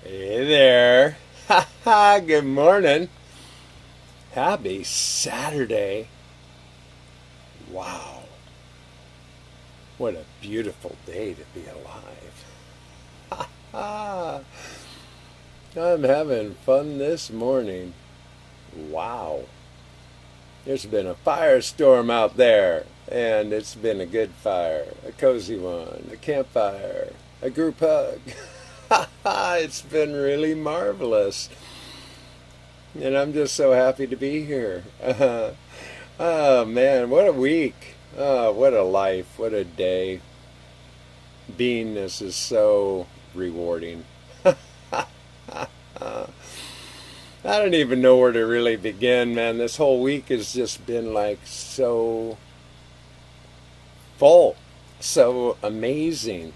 Hey there. Ha ha, good morning. Happy Saturday. Wow. What a beautiful day to be alive. Ah, I'm having fun this morning. Wow. There's been a firestorm out there, and it's been a good fire, a cozy one, a campfire, a group hug. It's been really marvelous. And I'm just so happy to be here. Oh man, what a week. Oh, what a life. What a day. Beingness is so rewarding. I don't even know where to really begin, man. This whole week has just been like so full, so amazing.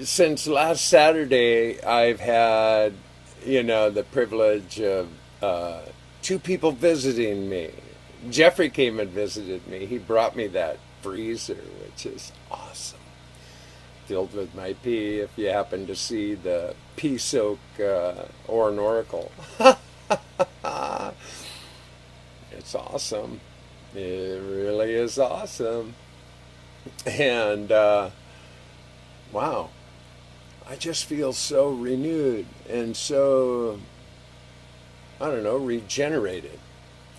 Since last Saturday, I've had, the privilege of two people visiting me. Jeffrey came and visited me. He brought me that freezer, which is awesome. Filled with my pea, if you happen to see the pea soak or an oracle. It's awesome. It really is awesome. And, wow, I just feel so renewed and so, I don't know, regenerated.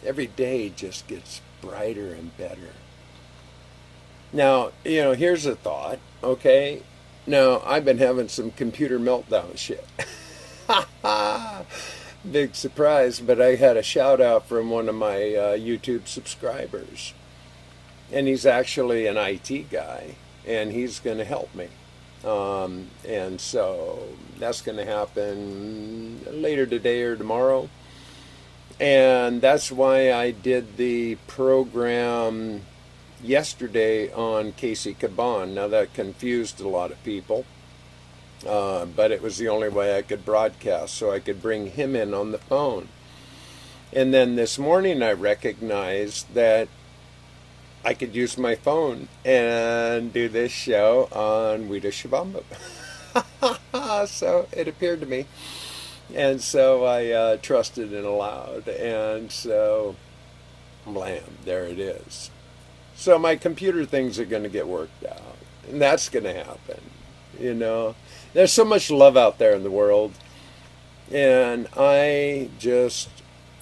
Every day just gets brighter and better. Now, here's a thought, okay? Now, I've been having some computer meltdown shit. Big surprise, but I had a shout out from one of my YouTube subscribers. And he's actually an IT guy, and he's going to help me. And so that's going to happen later today or tomorrow. And that's why I did the program yesterday on Cayce Kaban. Now that confused a lot of people, but it was the only way I could broadcast, so I could bring him in on the phone. And then this morning I recognized that I could use my phone and do this show on Wida Shabamba. So it appeared to me. And so I trusted and allowed. And so, blam, there it is. So my computer things are going to get worked out. And that's going to happen. There's so much love out there in the world. And I just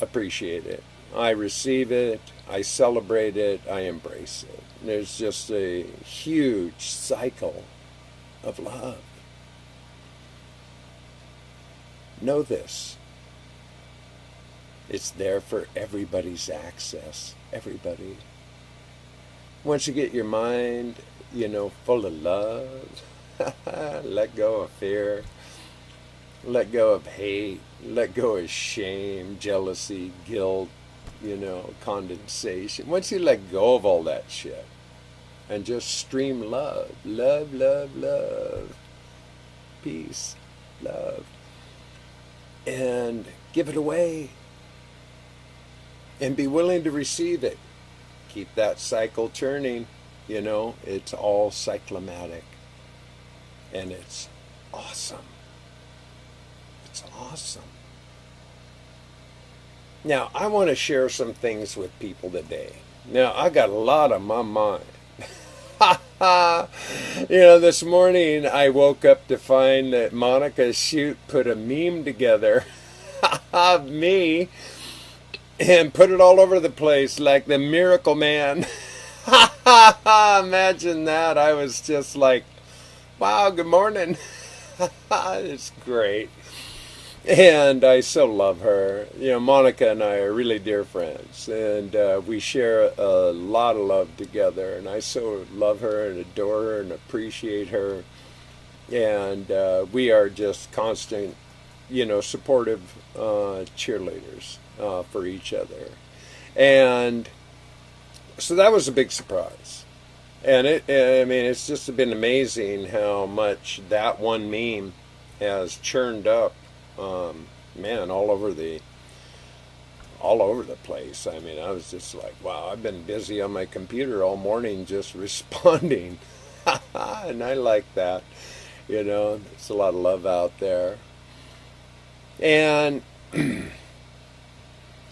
appreciate it. I receive it. I celebrate it. I embrace it. There's just a huge cycle of love. Know this. It's there for everybody's access. Everybody. Once you get your mind, full of love, let go of fear, let go of hate, let go of shame, jealousy, guilt, condensation. Once you let go of all that shit and just stream love, love, love, love, peace, love, and give it away and be willing to receive it. Keep that cycle turning. It's all cyclomatic, and it's awesome. It's awesome. Now, I want to share some things with people today. Now, I got a lot on my mind. This morning I woke up to find that Monica Shoot put a meme together of me and put it all over the place like the Miracle Man. Imagine that. I was just like, wow, good morning. It's great. And I so love her. Monica and I are really dear friends, and we share a lot of love together, and I so love her and adore her and appreciate her. And we are just constant, supportive cheerleaders for each other. And so that was a big surprise. And it's just been amazing how much that one meme has churned up, all over the place. I was just like, wow, I've been busy on my computer all morning just responding. And I like that. There's a lot of love out there. And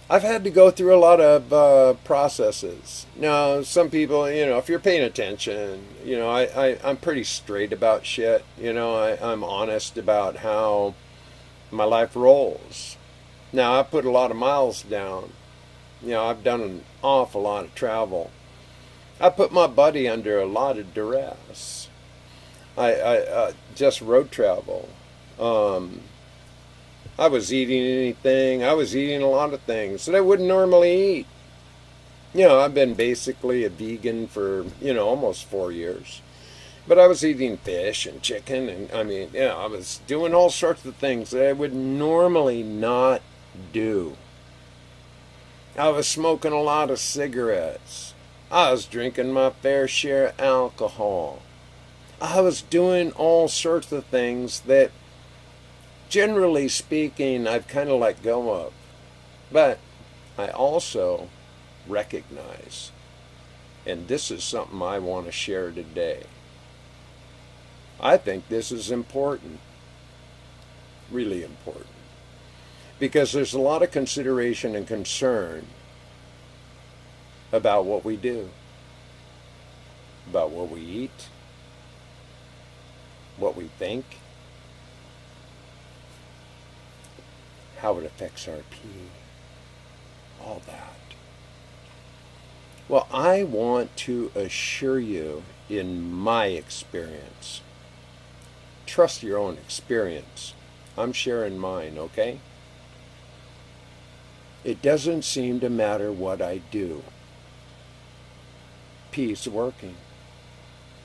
I've had to go through a lot of processes. Now, some people, if you're paying attention, I'm pretty straight about shit. I'm honest about how my life rolls. Now, I put a lot of miles down. I've done an awful lot of travel. I put my body under a lot of duress. I just road travel. I was eating anything. I was eating a lot of things that I wouldn't normally eat. I've been basically a vegan for, almost 4 years. But I was eating fish and chicken, and I was doing all sorts of things that I would normally not do. I was smoking a lot of cigarettes. I was drinking my fair share of alcohol. I was doing all sorts of things that, generally speaking, I've kind of let go of. But I also recognize, and this is something I want to share today. I think this is important, really important, because there's a lot of consideration and concern about what we do, about what we eat, what we think, how it affects our pee, all that. Well, I want to assure you, in my experience, trust your own experience. I'm sharing mine, okay? It doesn't seem to matter what I do. Pee's working.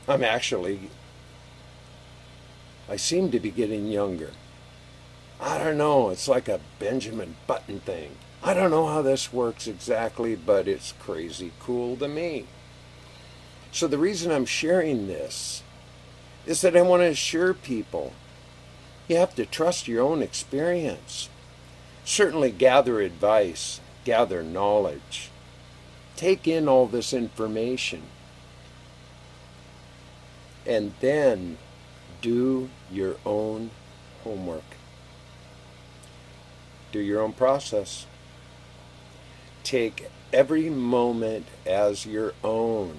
I seem to be getting younger. I don't know, it's like a Benjamin Button thing. I don't know how this works exactly, but it's crazy cool to me. So the reason I'm sharing this is that I want to assure people you have to trust your own experience. Certainly gather advice, gather knowledge. Take in all this information. And then do your own homework. Do your own process. Take every moment as your own.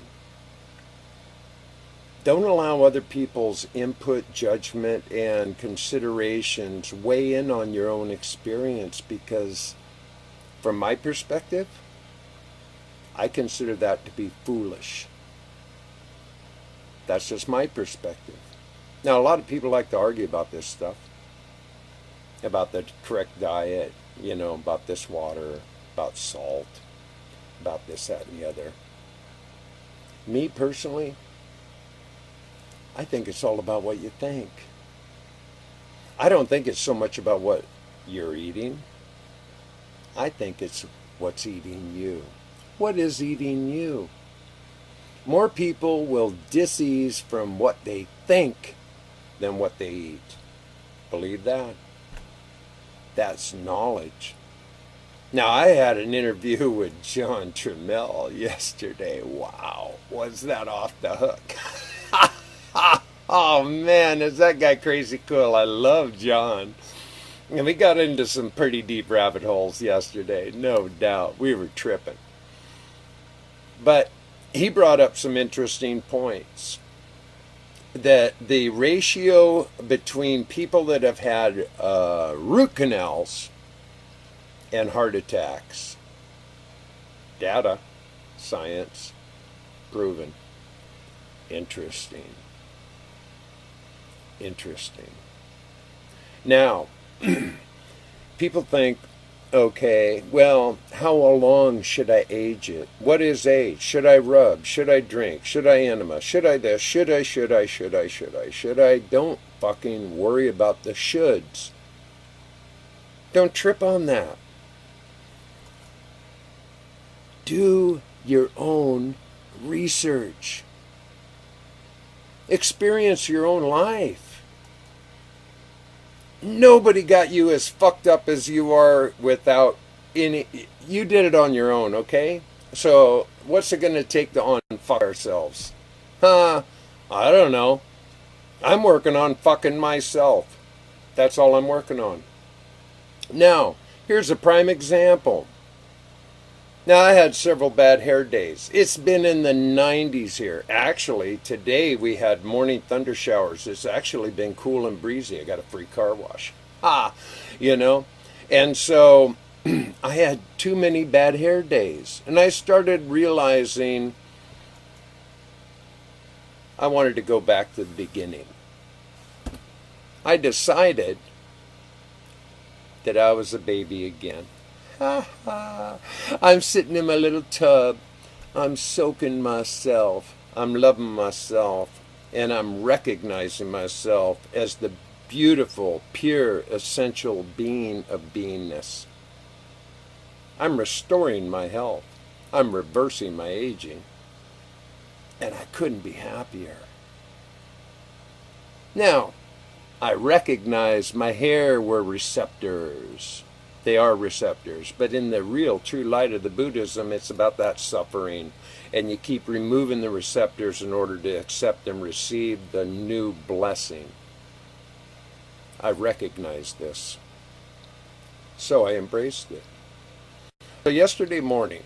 Don't allow other people's input, judgment, and considerations weigh in on your own experience, because from my perspective, I consider that to be foolish. That's just my perspective. Now, a lot of people like to argue about this stuff, about the correct diet, about this water, about salt, about this, that, and the other. Me personally, I think it's all about what you think. I don't think it's so much about what you're eating. I think it's what's eating you. What is eating you? More people will disease from what they think than what they eat. Believe that? That's knowledge. Now, I had an interview with John Trammell yesterday. Wow, was that off the hook? Oh man, is that guy crazy cool. I love John. And we got into some pretty deep rabbit holes yesterday, no doubt. We were tripping. But he brought up some interesting points. That the ratio between people that have had root canals and heart attacks, data, science, proven. Interesting. Now, people think, okay, well, how long should I age it? What is age? Should I rub? Should I drink? Should I enema? Should I this? Should I? Don't fucking worry about the shoulds. Don't trip on that. Do your own research. Experience your own life. Nobody got you as fucked up as you are without any. You did it on your own, okay? So what's it going to take to unfuck ourselves? I don't know. I'm working on fucking myself. That's all I'm working on. Now, here's a prime example. Now, I had several bad hair days. It's been in the 90s here. Actually, today we had morning thunder showers. It's actually been cool and breezy. I got a free car wash. Ah, you know? And so I had too many bad hair days. And I started realizing I wanted to go back to the beginning. I decided that I was a baby again. I'm sitting in my little tub. I'm soaking myself. I'm loving myself. And I'm recognizing myself as the beautiful, pure, essential being of beingness. I'm restoring my health. I'm reversing my aging. And I couldn't be happier. Now, I recognize my hair were receptors. They are receptors. But in the real, true light of the Buddhism, it's about that suffering. And you keep removing the receptors in order to accept and receive the new blessing. I recognized this. So I embraced it. So yesterday morning,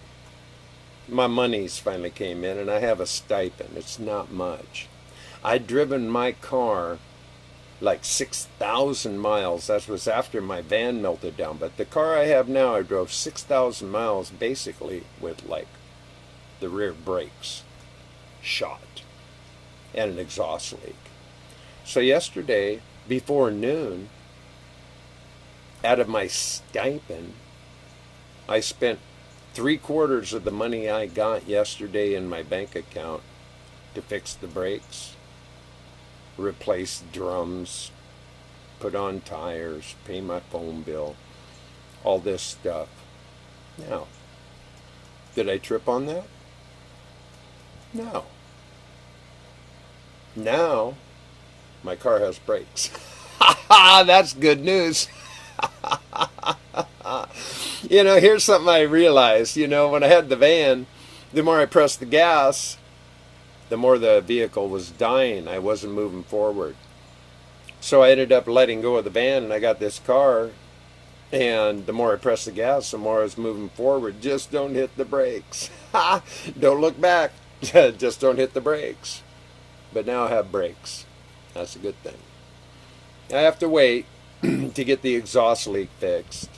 my monies finally came in, and I have a stipend. It's not much. I'd driven my car like 6,000 miles. That was after my van melted down. But the car I have now, I drove 6,000 miles basically with like the rear brakes shot and an exhaust leak. So yesterday, before noon, out of my stipend, I spent 3/4 of the money I got yesterday in my bank account to fix the brakes, replace drums, put on tires, pay my phone bill, all this stuff. Now, did I trip on that? No. Now, my car has brakes. That's good news. You know, here's something I realized. You know, when I had the van, the more I pressed the gas, the more the vehicle was dying. I wasn't moving forward. So I ended up letting go of the van, and I got this car, and the more I pressed the gas, the more I was moving forward. Just don't hit the brakes. Don't look back. Just don't hit the brakes. But now I have brakes. That's a good thing. I have to wait to get the exhaust leak fixed.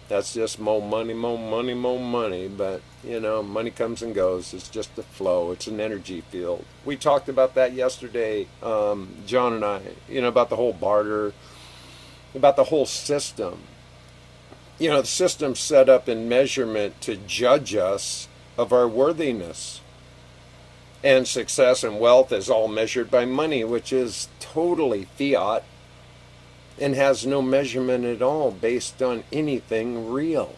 That's just more money, more money, more money. But, you know, money comes and goes. It's just a flow. It's an energy field. We talked about that yesterday, John and I, you know, about the whole barter, about the whole system. You know, the system's set up in measurement to judge us of our worthiness. And success and wealth is all measured by money, which is totally fiat and has no measurement at all based on anything real.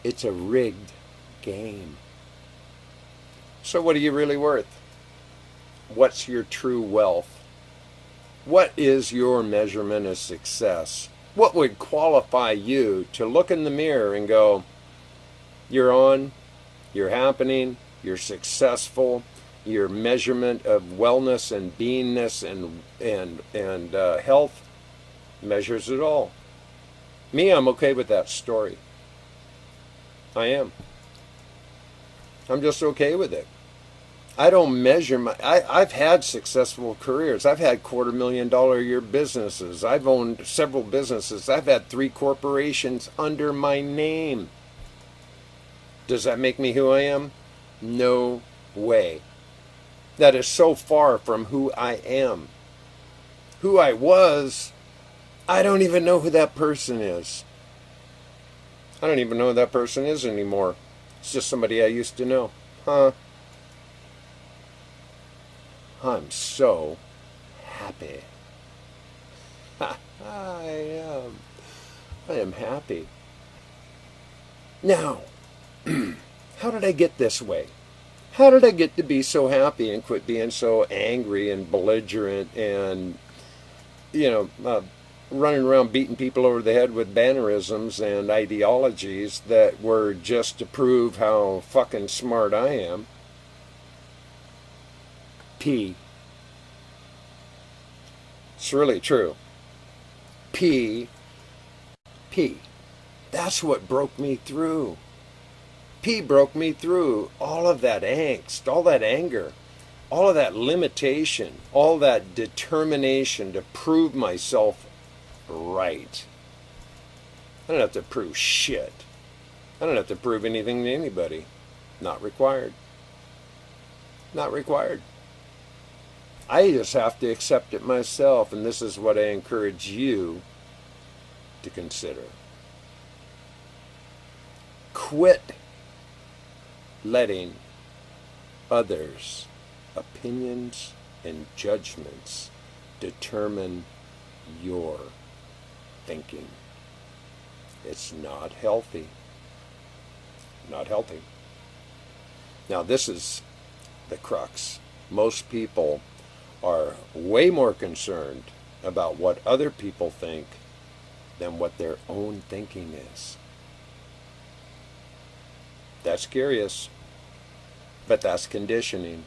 It's a rigged game. So what are you really worth? What's your true wealth? What is your measurement of success? What would qualify you to look in the mirror and go, you're on, you're happening, you're successful, your measurement of wellness and beingness and health measures it all. Me, I'm okay with that story. I am. I'm just okay with it. I don't measure I've had successful careers. I've had $250,000 a year businesses. I've owned several businesses. I've had 3 corporations under my name. Does that make me who I am? No way. That is so far from who I am. Who I was, I don't even know who that person is. I don't even know who that person is anymore. It's just somebody I used to know. I'm so happy. I am happy. Now, how did I get this way? How did I get to be so happy and quit being so angry and belligerent and, you know, running around beating people over the head with bannerisms and ideologies that were just to prove how fucking smart I am? P. It's really true. P P. That's what broke me through. P broke me through all of that angst, all that anger, all of that limitation, all that determination to prove myself right. I don't have to prove shit. I don't have to prove anything to anybody. Not required. Not required. I just have to accept it myself, and this is what I encourage you to consider. Quit letting others' opinions and judgments determine your thinking. It's not healthy. Not healthy. Now, this is the crux. Most people are way more concerned about what other people think than what their own thinking is. That's curious, but that's conditioning.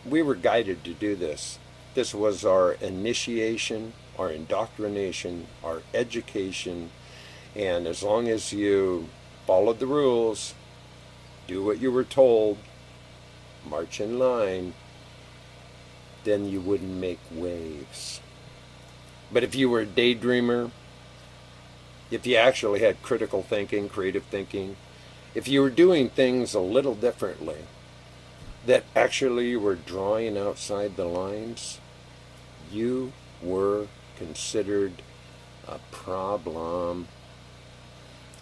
We were guided to do this. This was our initiation, our indoctrination, our education, and as long as you followed the rules, do what you were told, march in line, then you wouldn't make waves. But if you were a daydreamer, if you actually had critical thinking, creative thinking, if you were doing things a little differently, that actually you were drawing outside the lines, you were considered a problem.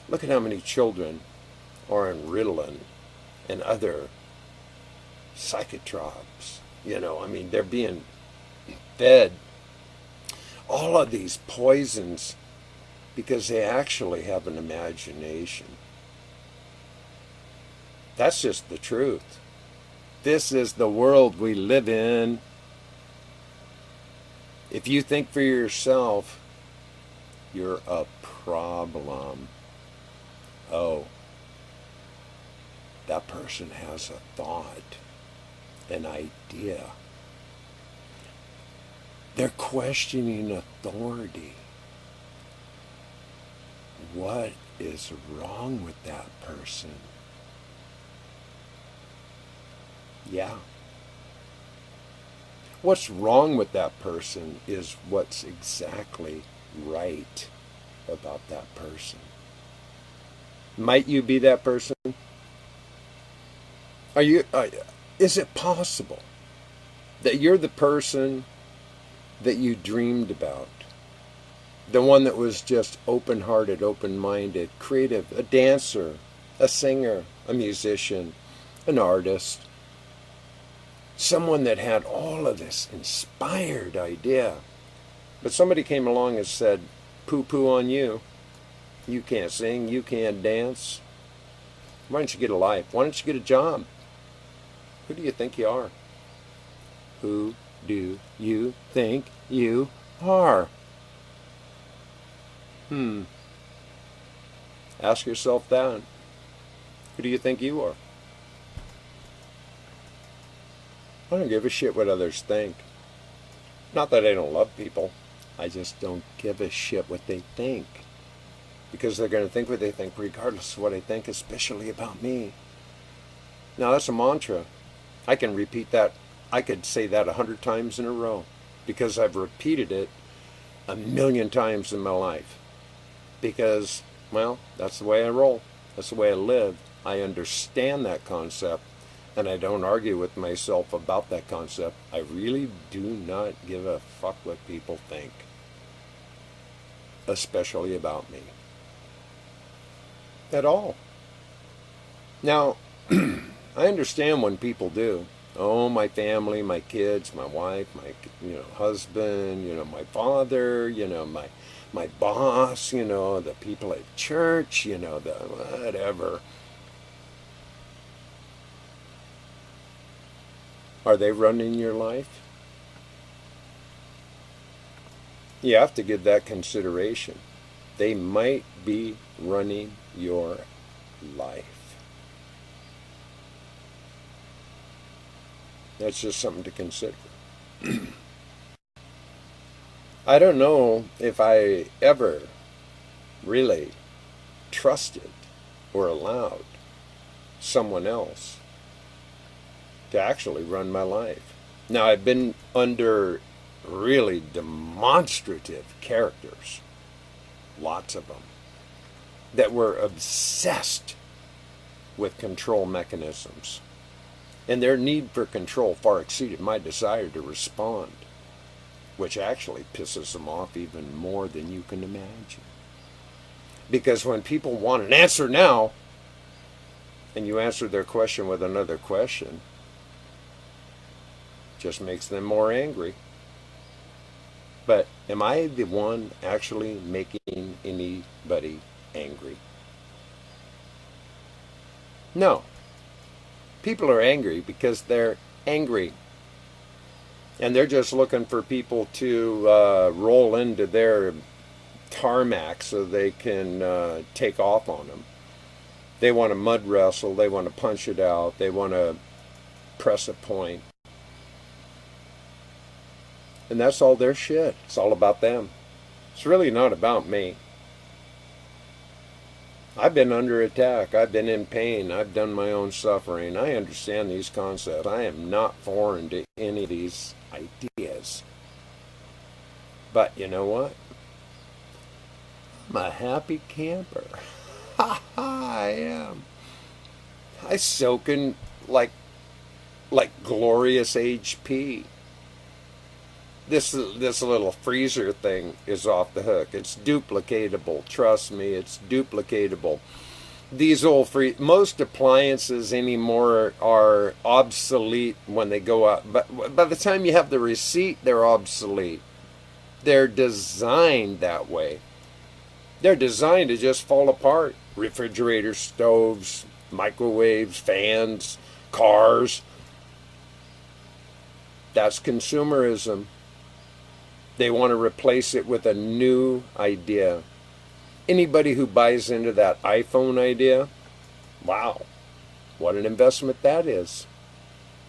Look at how many children are on Ritalin and other psychotrops. They're being fed all of these poisons because they actually have an imagination. That's just the truth. This is the world we live in. If you think for yourself, you're a problem. Oh, that person has a thought, an idea. They're questioning authority. What is wrong with that person? Yeah. What's wrong with that person is what's exactly right about that person. Might you be that person? Is it possible that you're the person that you dreamed about? The one that was just open-hearted, open-minded, creative, a dancer, a singer, a musician, an artist. Someone that had all of this inspired idea. But somebody came along and said, poo-poo on you. You can't sing, you can't dance. Why don't you get a life? Why don't you get a job? Who do you think you are? Who do you think you are? Ask yourself that. Who do you think you are? I don't give a shit what others think. Not that I don't love people. I just don't give a shit what they think. Because they're going to think what they think regardless of what I think, especially about me. Now that's a mantra. I can repeat that. I could say that 100 times in a row. Because I've repeated it 1,000,000 times in my life. Because, well, that's the way I roll. That's the way I live. I understand that concept. And I don't argue with myself about that concept. I really do not give a fuck what people think. Especially about me. At all. Now, I understand when people do. Oh, my family, my kids, my wife, my husband, my father, my boss, the people at church, the whatever. Are they running your life? You have to give that consideration. They might be running your life. That's just something to consider. I don't know if I ever really trusted or allowed someone else to actually run my life. Now, I've been under really demonstrative characters, lots of them, that were obsessed with control mechanisms. And their need for control far exceeded my desire to respond, which actually pisses them off even more than you can imagine. Because when people want an answer now, and you answer their question with another question, just makes them more angry. But am I the one actually making anybody angry? No. People are angry because they're angry. And they're just looking for people to roll into their tarmac so they can take off on them. They want to mud wrestle. They want to punch it out. They want to press a point. And that's all their shit. It's all about them. It's really not about me. I've been under attack. I've been in pain. I've done my own suffering. I understand these concepts. I am not foreign to any of these ideas. But you know what? I'm a happy camper. Ha ha, I am. I soak in like glorious HP. This little freezer thing is off the hook. It's duplicatable. Trust me, it's duplicatable. These most appliances anymore are obsolete when they go out. But by the time you have the receipt, they're obsolete. They're designed that way. They're designed to just fall apart. Refrigerators, stoves, microwaves, fans, cars. That's consumerism. They want to replace it with a new idea. Anybody who buys into that iPhone idea, wow, what an investment that is.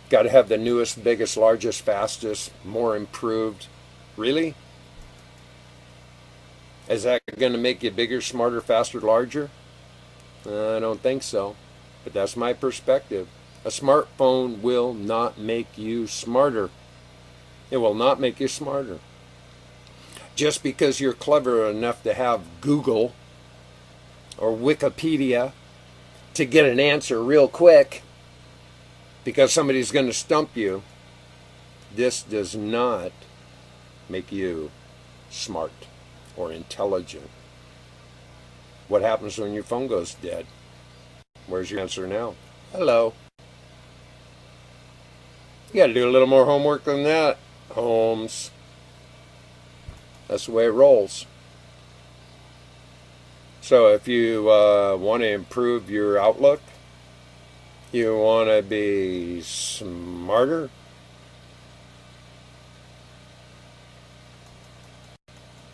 Got to have the newest, biggest, largest, fastest, more improved. Really? Is that going to make you bigger, smarter, faster, larger? I don't think so. But that's my perspective. A smartphone will not make you smarter. It will not make you smarter. Just because you're clever enough to have Google or Wikipedia to get an answer real quick because somebody's going to stump you, this does not make you smart or intelligent. What happens when your phone goes dead? Where's your answer now? Hello. You got to do a little more homework than that, Holmes. That's the way it rolls. So if you want to improve your outlook, you want to be smarter,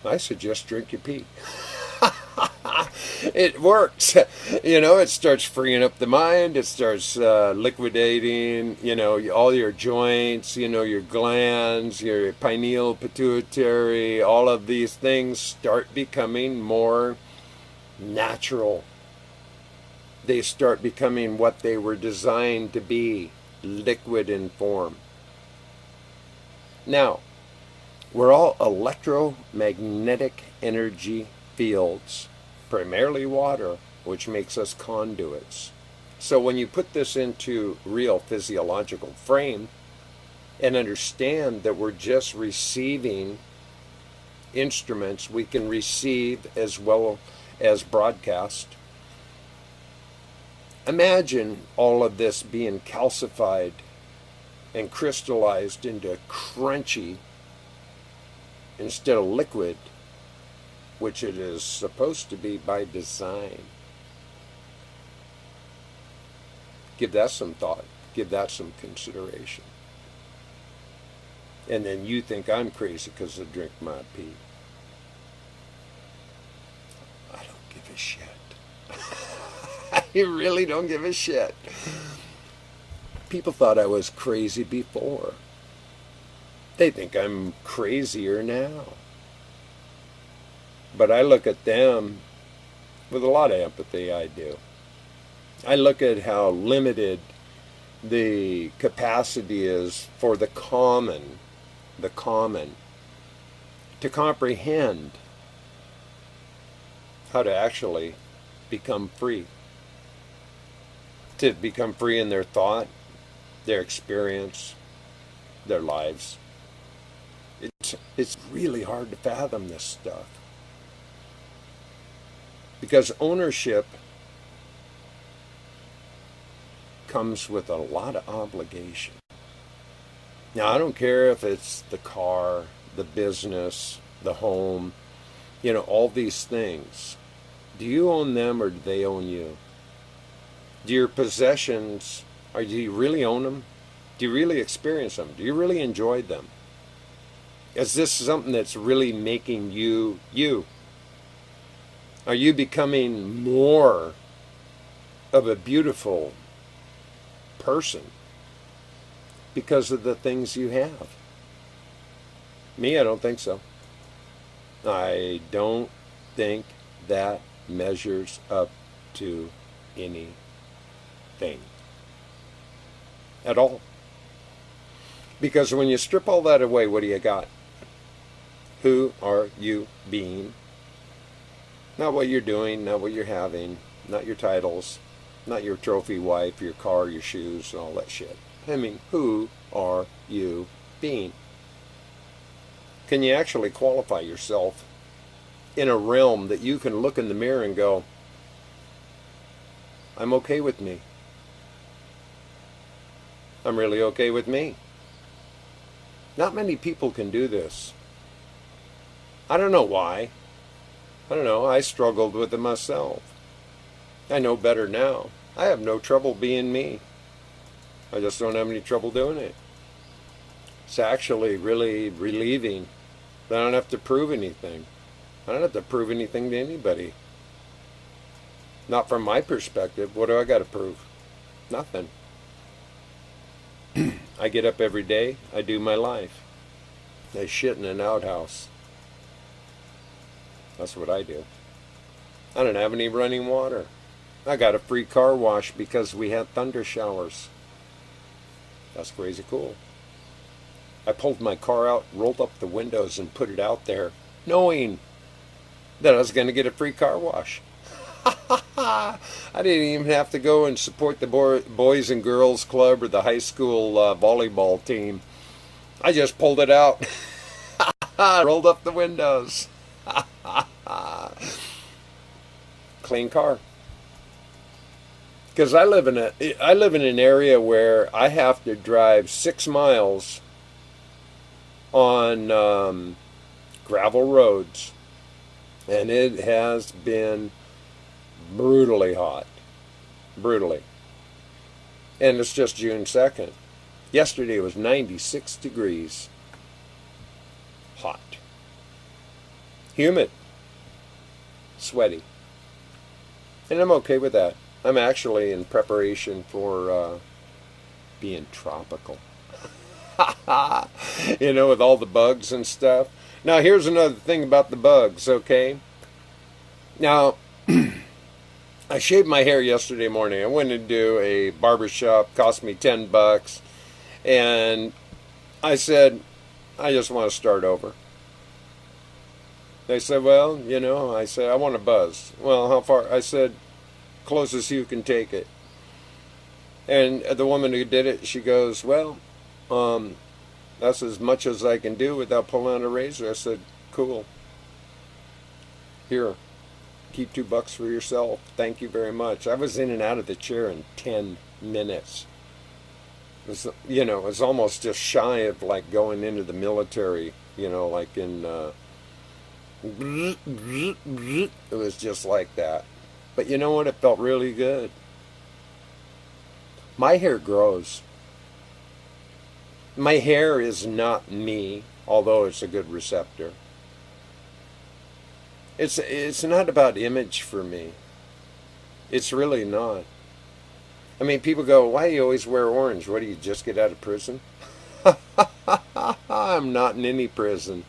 I suggest drink your pee. It works. You know, it starts freeing up the mind. It starts liquidating, you know, all your joints, you know, your glands, your pineal, pituitary, all of these things start becoming more natural. They start becoming what they were designed to be, liquid in form. Now, we're all electromagnetic energy fields, primarily water, which makes us conduits. So when you put this into real physiological frame and understand that we're just receiving instruments, we can receive as well as broadcast. Imagine all of this being calcified and crystallized into crunchy instead of liquid, which it is supposed to be by design. Give that some thought. Give that some consideration. And then you think I'm crazy because I drink my pee. I don't give a shit. I really don't give a shit. People thought I was crazy before. They think I'm crazier now. But I look at them With a lot of empathy, I do. I look at how limited the capacity is for the common, to comprehend how to actually become free. To become free in their thought, their experience, their lives. It's really hard to fathom this stuff. Because ownership comes with a lot of obligation. Now, I don't care if it's the car, the business, the home, all these things. Do you own them or do they own you? Do your possessions, do you really own them? Do you really experience them? Do you really enjoy them? Is this something that's really making you, you? Are you becoming more of a beautiful person because of the things you have? Me, I don't think so. I don't think that measures up to anything at all. Because when you strip all that away, what do you got? Who are you being? Not what you're doing, not what you're having, not your titles, not your trophy wife, your car, your shoes, and all that shit. I mean, who are you being? Can you actually qualify yourself in a realm that you can look in the mirror and go, I'm okay with me. I'm really okay with me. Not many people can do this. I don't know why. I don't know. I struggled with it myself. I know better now. I have no trouble being me. I just don't have any trouble doing it. It's actually really relieving. I don't have to prove anything. I don't have to prove anything to anybody. Not from my perspective. What do I got to prove? Nothing. I get up every day. I do my life. I shit in an outhouse. That's what I do. I don't have any running water. I got a free car wash because we had thunder showers. That's crazy cool. I pulled my car out, rolled up the windows, and put it out there, knowing that I was going to get a free car wash. I didn't even have to go and support the Boys and Girls Club or the high school volleyball team. I just pulled it out, rolled up the windows. Clean car. Because I live in an area where I have to drive 6 miles on gravel roads, and it has been brutally hot. Brutally. And it's just June 2nd. Yesterday it was 96 degrees. Hot. Humid. Sweaty. And I'm okay with that. I'm actually in preparation for being tropical. With all the bugs and stuff. Now, here's another thing about the bugs, okay? Now, I shaved my hair yesterday morning. I went into a barber shop, cost me $10, and I said, I just want to start over. They said, well, I said, I want a buzz. Well, how far? I said, closest you can take it. And the woman who did it, she goes, well, that's as much as I can do without pulling out a razor. I said, cool. Here, keep $2 for yourself. Thank you very much. I was in and out of the chair in 10 minutes. It was, it was almost just shy of like going into the military, like in, it was just like that. But you know what? It felt really good. My hair grows. My hair is not me, although it's a good receptor. It's not about image for me. It's really not. I mean, people go, why do you always wear orange? What, do you just get out of prison? I'm not in any prison.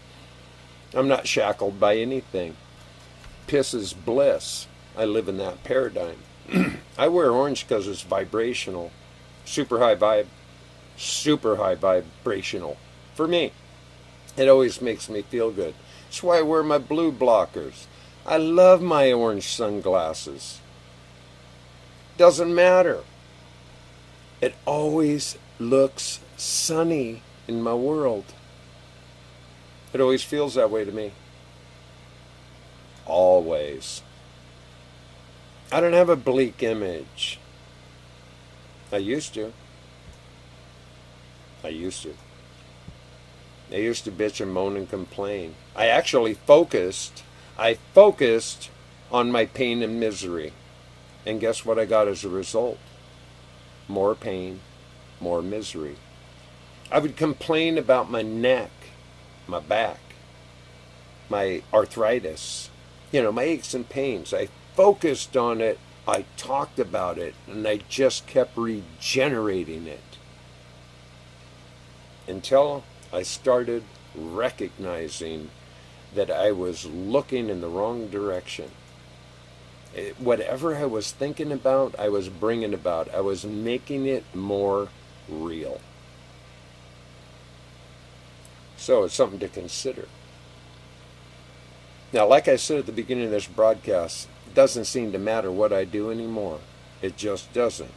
I'm not shackled by anything. Piss is bliss. I live in that paradigm. I wear orange because it's vibrational, super high vibrational. For me, it always makes me feel good. That's why I wear my blue blockers. I love my orange sunglasses. Doesn't matter. It always looks sunny in my world. It always feels that way to me. Always. I don't have a bleak image. I used to. I used to bitch and moan and complain. I actually focused on my pain and misery. And guess what I got as a result? More pain, more misery. I would complain about my neck, my back, my arthritis, my aches and pains. I focused on it, I talked about it, and I just kept regenerating it. Until I started recognizing that I was looking in the wrong direction. Whatever I was thinking about, I was bringing about. I was making it more real. So it's something to consider. Now, like I said at the beginning of this broadcast, it doesn't seem to matter what I do anymore. It just doesn't.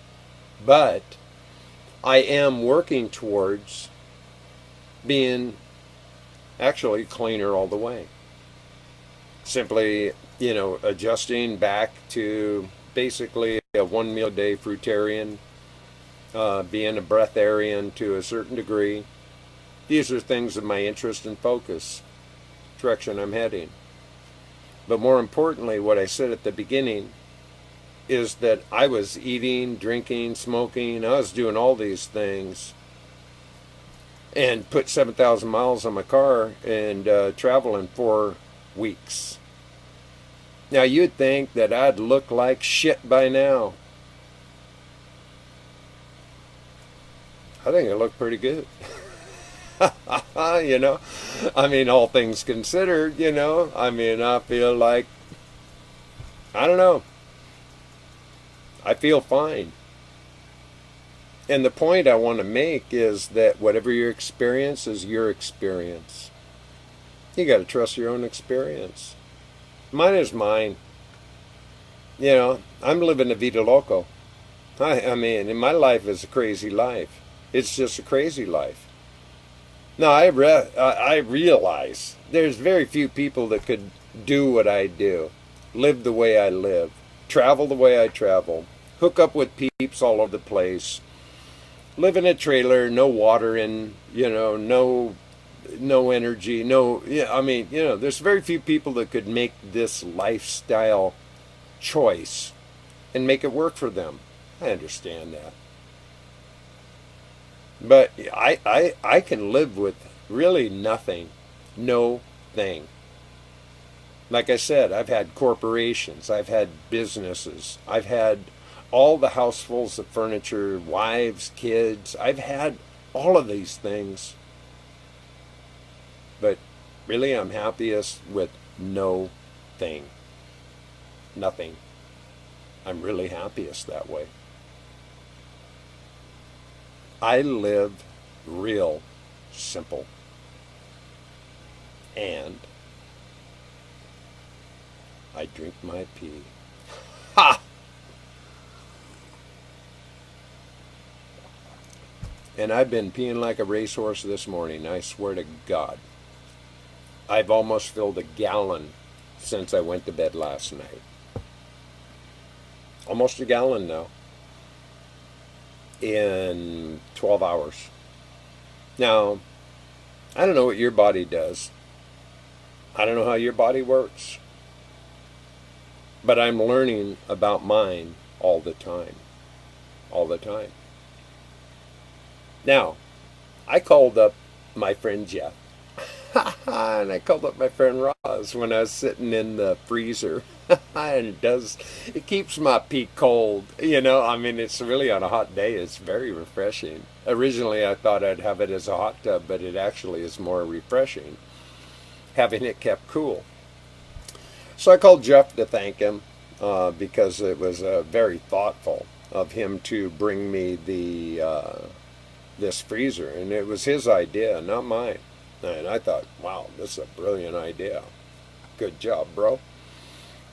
But I am working towards being actually cleaner all the way. Simply, adjusting back to basically a 1 meal a day fruitarian, being a breatharian to a certain degree. These are things of my interest and focus, direction I'm heading. But more importantly, what I said at the beginning is that I was eating, drinking, smoking, I was doing all these things, and put 7,000 miles on my car and travel in 4 weeks. Now, you'd think that I'd look like shit by now. I think I look pretty good. All things considered, I feel like, I don't know. I feel fine. And the point I want to make is that whatever your experience is your experience. You got to trust your own experience. Mine is mine. I'm living a vida loco. And my life is a crazy life. It's just a crazy life. Now, I realize there's very few people that could do what I do, live the way I live, travel the way I travel, hook up with peeps all over the place, live in a trailer, no water in, no energy, there's very few people that could make this lifestyle choice and make it work for them. I understand that. But I can live with really nothing, no thing. Like I said, I've had corporations, I've had businesses, I've had all the housefuls of furniture, wives, kids. I've had all of these things. But really, I'm happiest with no thing. Nothing. I'm really happiest that way. I live real simple. And I drink my pee. Ha! And I've been peeing like a racehorse this morning, I swear to God. I've almost filled a gallon since I went to bed last night. Almost a gallon now. In 12 hours. Now, I don't know what your body does. I don't know how your body works. But I'm learning about mine all the time. All the time. Now, I called up my friend Jeff. And I called up my friend Roz when I was sitting in the freezer. And it keeps my pee cold. It's really on a hot day. It's very refreshing. Originally, I thought I'd have it as a hot tub, but it actually is more refreshing, having it kept cool. So I called Jeff to thank him. because it was very thoughtful of him to bring me this freezer, and it was his idea, not mine. And I thought, wow, this is a brilliant idea. Good job, bro.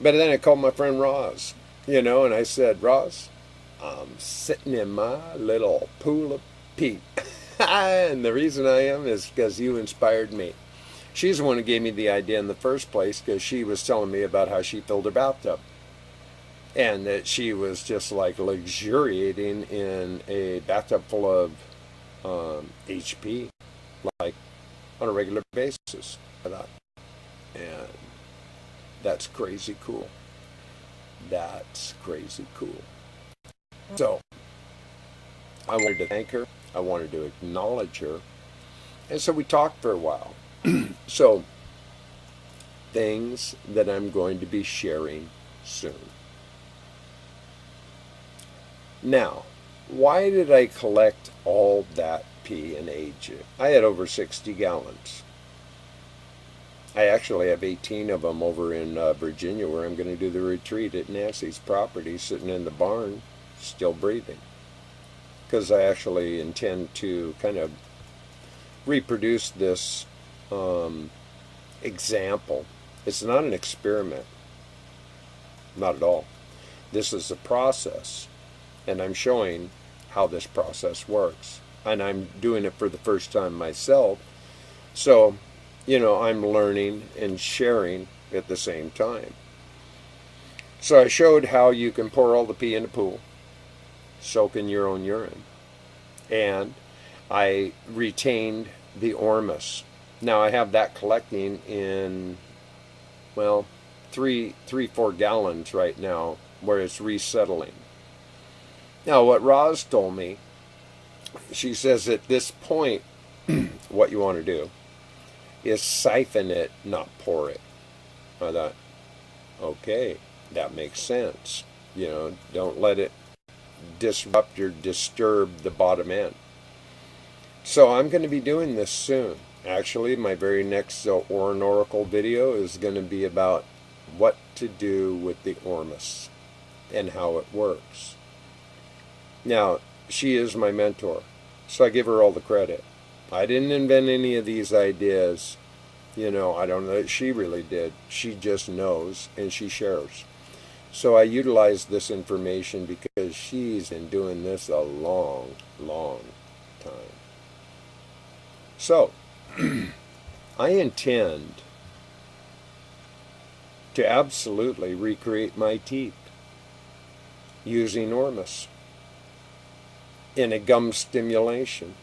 But then I called my friend Roz, and I said, Roz, I'm sitting in my little pool of peat. And the reason I am is because you inspired me. She's the one who gave me the idea in the first place, because she was telling me about how she filled her bathtub. And that she was just like luxuriating in a bathtub full of HP, like on a regular basis. I thought, and that's crazy cool. That's crazy cool. So I wanted to thank her. I wanted to acknowledge her. And so we talked for a while. So things that I'm going to be sharing soon. Now, why did I collect all that pee and age it? I had over 60 gallons. I actually have 18 of them over in Virginia, where I'm going to do the retreat at Nancy's property, sitting in the barn, still breathing. Because I actually intend to kind of reproduce this example. It's not an experiment. Not at all. This is a process. And I'm showing how this process works. And I'm doing it for the first time myself. So, I'm learning and sharing at the same time. So I showed how you can pour all the pee in the pool, soak in your own urine. And I retained the ormus. Now I have that collecting in, 4 gallons right now, where it's resettling. Now, what Roz told me, she says at this point, what you want to do is siphon it, not pour it. I thought, okay, that makes sense. Don't let it disrupt or disturb the bottom end. So I'm going to be doing this soon. Actually, my very next Orin Oracle video is going to be about what to do with the ormus and how it works. Now, she is my mentor, so I give her all the credit. I didn't invent any of these ideas. I don't know that she really did. She just knows, and she shares. So I utilize this information because she's been doing this a long, long time. So, I intend to absolutely recreate my teeth using ormus in a gum stimulation.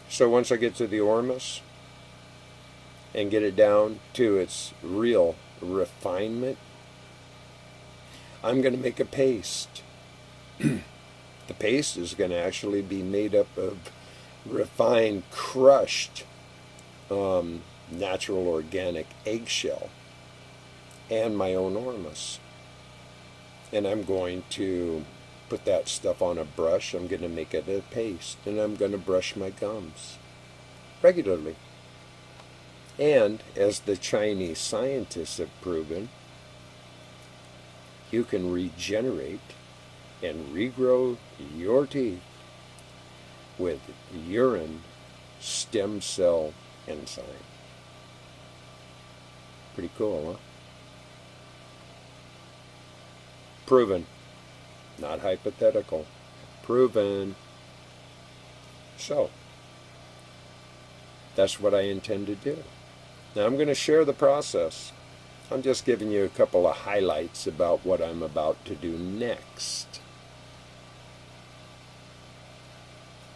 So once I get to the ormus and get it down to its real refinement, I'm going to make a paste. The paste is going to actually be made up of refined, crushed, natural organic eggshell and my own ormus. And I'm going to put that stuff on a brush. I'm going to make it a paste, and I'm going to brush my gums regularly. And as the Chinese scientists have proven, you can regenerate and regrow your teeth with urine stem cell enzyme. Pretty cool, huh? Proven. Not hypothetical. Proven. So, that's what I intend to do. Now I'm going to share the process. I'm just giving you a couple of highlights about what I'm about to do next.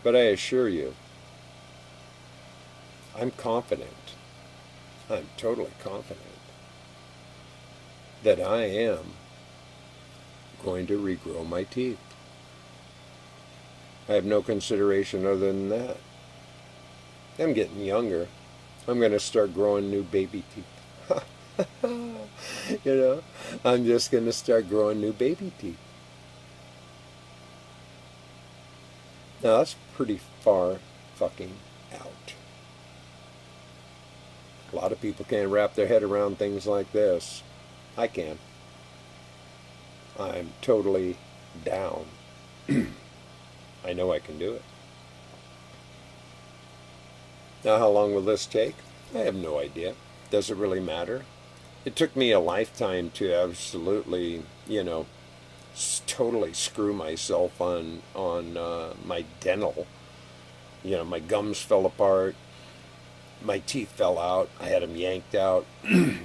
But I assure you, I'm confident, I'm totally confident that I am going to regrow my teeth. I have no consideration other than that. I'm getting younger. I'm going to start growing new baby teeth. I'm just going to start growing new baby teeth. Now that's pretty far fucking out. A lot of people can't wrap their head around things like this. I can. I'm totally down. I know I can do it. Now, how long will this take? I have no idea. Does it really matter? It took me a lifetime to absolutely, totally screw myself on my dental. My gums fell apart, my teeth fell out. I had them yanked out.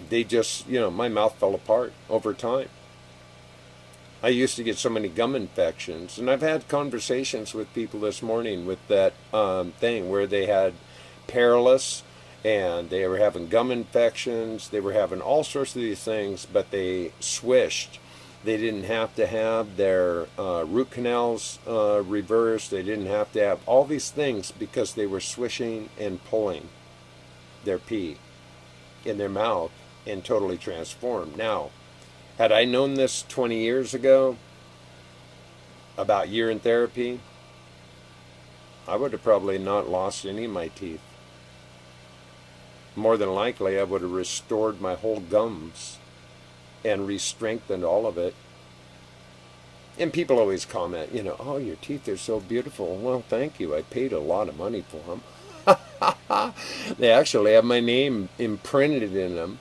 They just, my mouth fell apart over time. I used to get so many gum infections, and I've had conversations with people this morning with that thing where they had perilous, and they were having gum infections. They were having all sorts of these things, but they swished. They didn't have to have their root canals reversed. They didn't have to have all these things because they were swishing and pulling their pee in their mouth and totally transformed. Now, had I known this 20 years ago about year in therapy, I would have probably not lost any of my teeth. More than likely, I would have restored my whole gums and re-strengthened all of it. And people always comment, oh, your teeth are so beautiful. Well, thank you. I paid a lot of money for them. They actually have my name imprinted in them,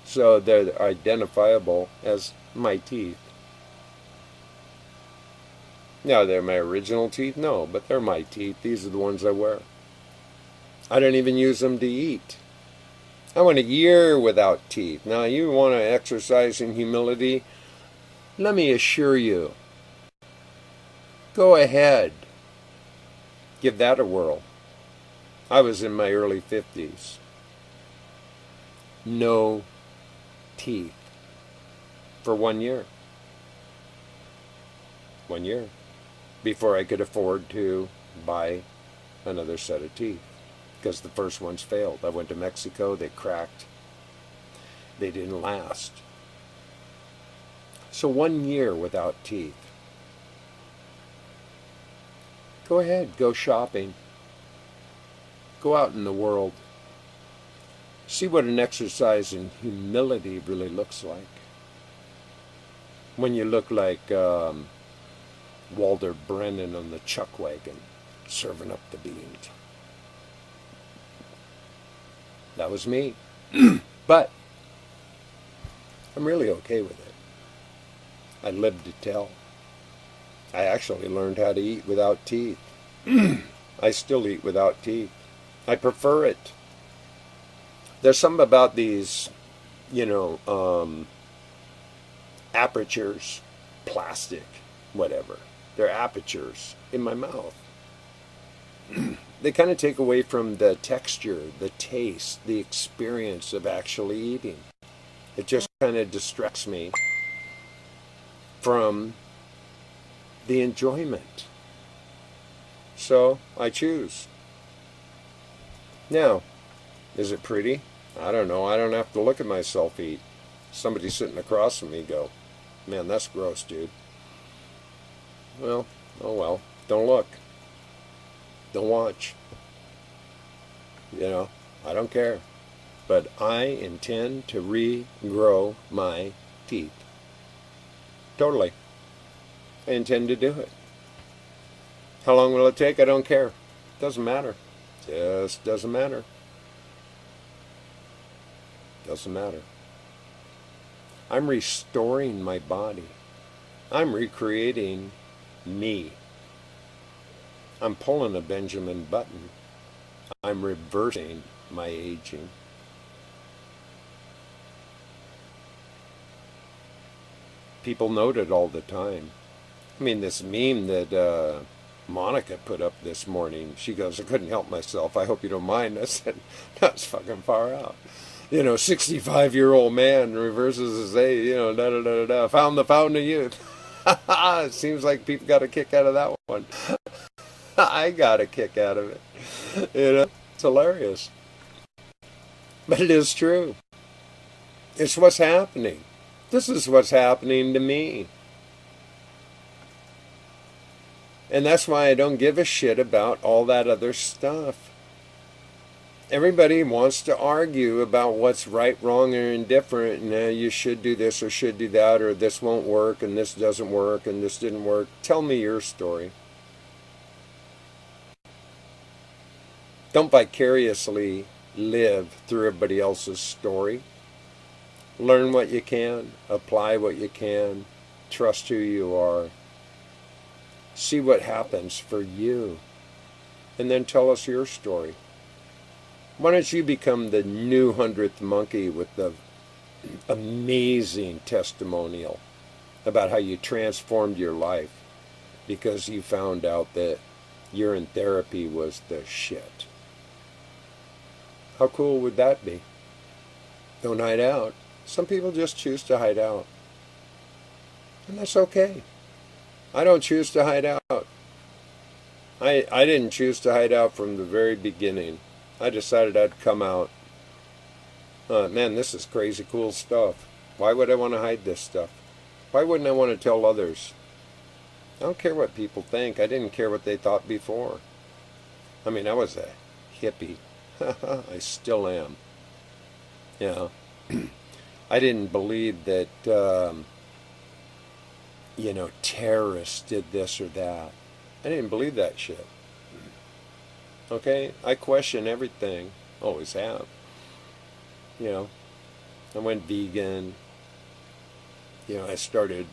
so they're identifiable as my teeth. Now, they're my original teeth? No, but they're my teeth. These are the ones I wear. I don't even use them to eat. I went a year without teeth. Now, you want to exercise in humility? Let me assure you, go ahead. Give that a whirl. I was in my early 50s. No teeth for 1 year. 1 year. Before I could afford to buy another set of teeth. Because the first ones failed. I went to Mexico, they cracked. They didn't last. So 1 year without teeth. Go ahead, go shopping. Go out in the world. See what an exercise in humility really looks like. When you look like Walter Brennan on the chuck wagon, serving up the beans. That was me. But I'm really okay with it. I lived to tell. I actually learned how to eat without teeth. I still eat without teeth. I prefer it. There's something about these, apertures, plastic, whatever. They're apertures in my mouth. They kind of take away from the texture, the taste, the experience of actually eating. It just kind of distracts me from the enjoyment. So I choose. Now, is it pretty? I don't know. I don't have to look at myself eat. Somebody sitting across from me go, man, that's gross, dude. Well, oh well. Don't look. Don't watch. I don't care. But I intend to regrow my teeth. Totally. I intend to do it. How long will it take? I don't care. Doesn't matter. Just doesn't matter. Doesn't matter. I'm restoring my body. I'm recreating me. I'm pulling a Benjamin Button. I'm reversing my aging. People note it all the time. I mean, this meme that Monica put up this morning, she goes, I couldn't help myself. I hope you don't mind. I said, that's fucking far out. 65-year-old man reverses his age, da-da-da-da-da, found the fountain of youth. It seems like people got a kick out of that one. I got a kick out of it. It's hilarious. But it is true. It's what's happening. This is what's happening to me. And that's why I don't give a shit about all that other stuff. Everybody wants to argue about what's right, wrong, or indifferent, and you should do this or should do that, or this won't work, and this doesn't work, and this didn't work. Tell me your story. Don't vicariously live through everybody else's story. Learn what you can, apply what you can, trust who you are, see what happens for you, and then tell us your story. Why don't you become the new 100th monkey with the amazing testimonial about how you transformed your life because you found out that urine therapy was the shit? How cool would that be? Don't hide out. Some people just choose to hide out. And that's okay. I don't choose to hide out. I didn't choose to hide out from the very beginning. I decided I'd come out. Man, this is crazy cool stuff. Why would I want to hide this stuff? Why wouldn't I want to tell others? I don't care what people think. I didn't care what they thought before. I mean, I was a hippie. I still am. Yeah. I didn't believe that, terrorists did this or that. I didn't believe that shit. Okay? I question everything. Always have. I went vegan. I started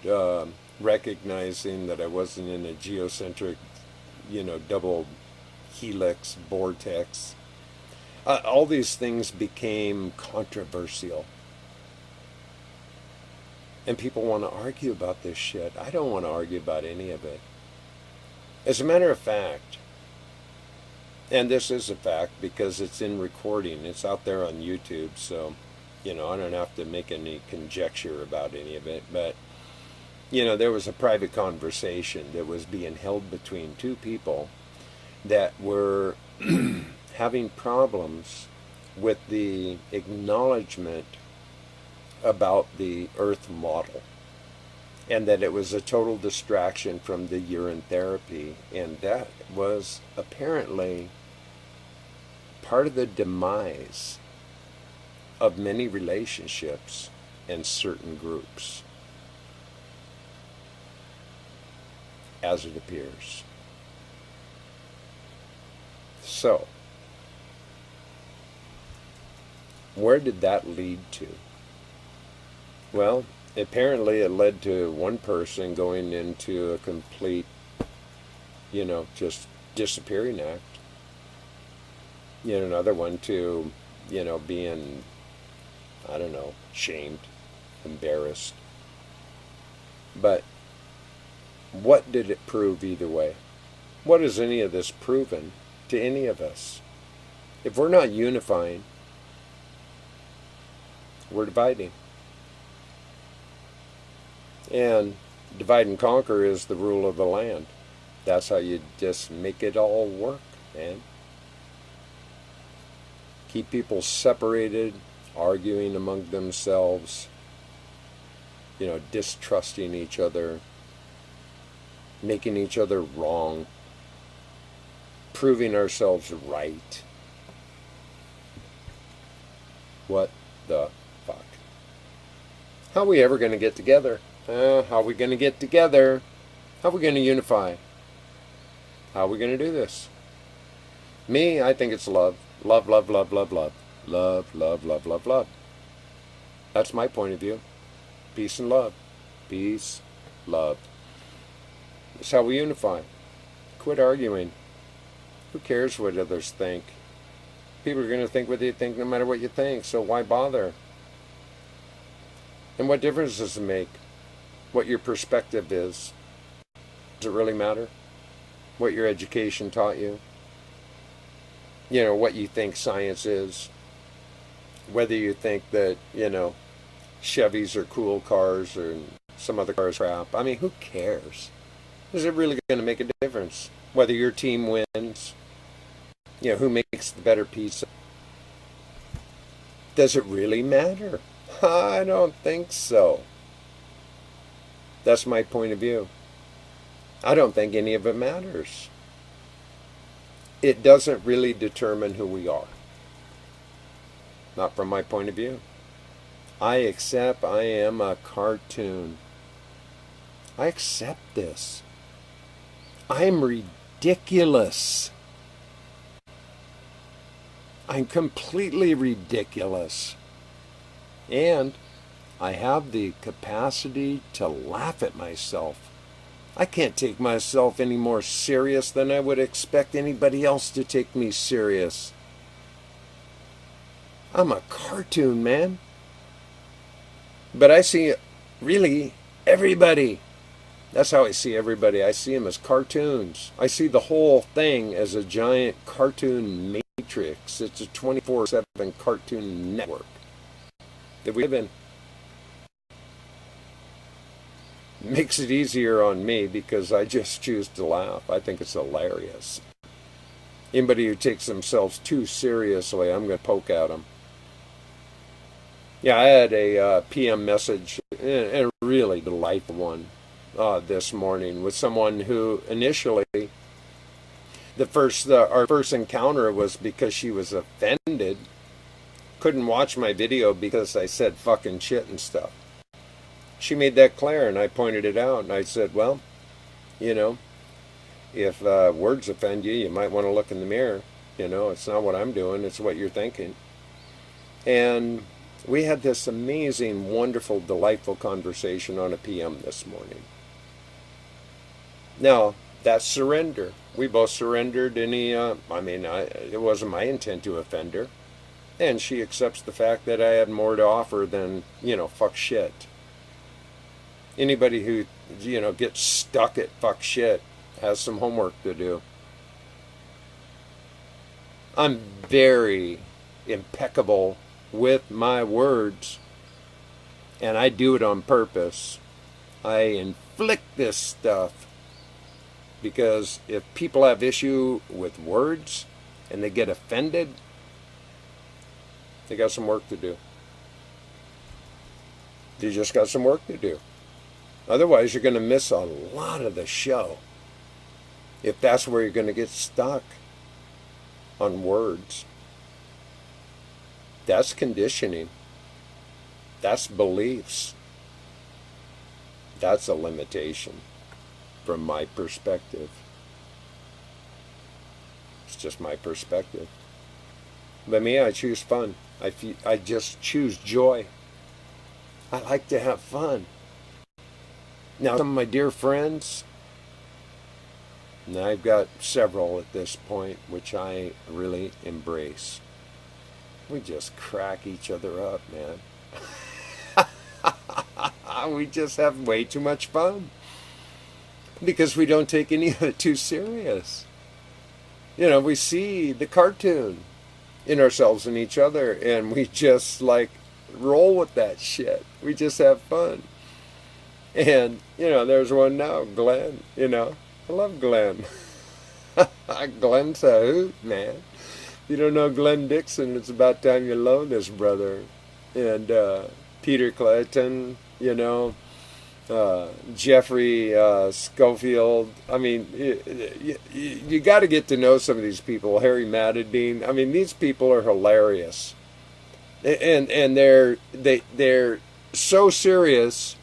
recognizing that I wasn't in a geocentric, double helix vortex. All these things became controversial. And people want to argue about this shit. I don't want to argue about any of it. As a matter of fact, and this is a fact because it's in recording, it's out there on YouTube, so, I don't have to make any conjecture about any of it, but, there was a private conversation that was being held between two people that were having problems with the acknowledgement about the Earth model, and that it was a total distraction from the urine therapy, and that was apparently part of the demise of many relationships and certain groups, as it appears. So, where did that lead to? Well, apparently it led to one person going into a complete, just disappearing act. Another one to, being, shamed, embarrassed. But what did it prove either way? What has any of this proven to any of us? If we're not unifying, we're dividing. And divide and conquer is the rule of the land. That's how you just make it all work, man. Keep people separated, arguing among themselves, distrusting each other, making each other wrong, proving ourselves right. What the fuck? How are we ever going to get together? How are we going to get together? How are we going to unify? How are we going to do this? Me, I think it's love. Love, love, love, love, love. Love, love, love, love, love. That's my point of view. Peace and love. Peace, love. That's how we unify. Quit arguing. Who cares what others think? People are going to think what they think no matter what you think, so why bother? And what difference does it make what your perspective is? Does it really matter? What your education taught you? What you think science is? Whether you think that, Chevys are cool cars or some other cars crap. I mean, who cares? Is it really going to make a difference? Whether your team wins? Who makes the better pizza? Does it really matter? I don't think so. That's my point of view. I don't think any of it matters. It doesn't really determine who we are. Not from my point of view. I accept I am a cartoon. I accept this. I'm ridiculous. I'm completely ridiculous. And I have the capacity to laugh at myself. I can't take myself any more serious than I would expect anybody else to take me serious. I'm a cartoon, man. But I see really everybody. That's how I see everybody. I see them as cartoons. I see the whole thing as a giant cartoon matrix. It's a 24/7 cartoon network that we live in. Makes it easier on me because I just choose to laugh. I think it's hilarious. Anybody who takes themselves too seriously, I'm going to poke at them. Yeah, I had a PM message, and a really delightful one, this morning with someone who initially, our first encounter was because she was offended. Couldn't watch my video because I said fucking shit and stuff. She made that clear, and I pointed it out, and I said, well, if words offend you, you might want to look in the mirror. It's not what I'm doing, it's what you're thinking. And we had this amazing, wonderful, delightful conversation on a PM this morning. Now, that's surrender. We both surrendered it wasn't my intent to offend her. And she accepts the fact that I had more to offer than, fuck shit. Anybody who, gets stuck at fuck shit has some homework to do. I'm very impeccable with my words, and I do it on purpose. I inflict this stuff because if people have issue with words and they get offended, they got some work to do. They just got some work to do. Otherwise, you're going to miss a lot of the show if that's where you're going to get stuck on words. That's conditioning. That's beliefs. That's a limitation from my perspective. It's just my perspective. But me, I choose fun. I just choose joy. I like to have fun. Now, some of my dear friends, and I've got several at this point, which I really embrace. We just crack each other up, man. We just have way too much fun. Because we don't take any of it too serious. We see the cartoon in ourselves and each other, and we just roll with that shit. We just have fun. And, there's one now, Glenn, I love Glenn. Glenn's a hoot, man. If you don't know Glenn Dixon, it's about time you know this brother. And Peter Clayton, Jeffrey Schofield. I mean, you got to get to know some of these people. Harry Matadine. I mean, these people are hilarious, and they're so serious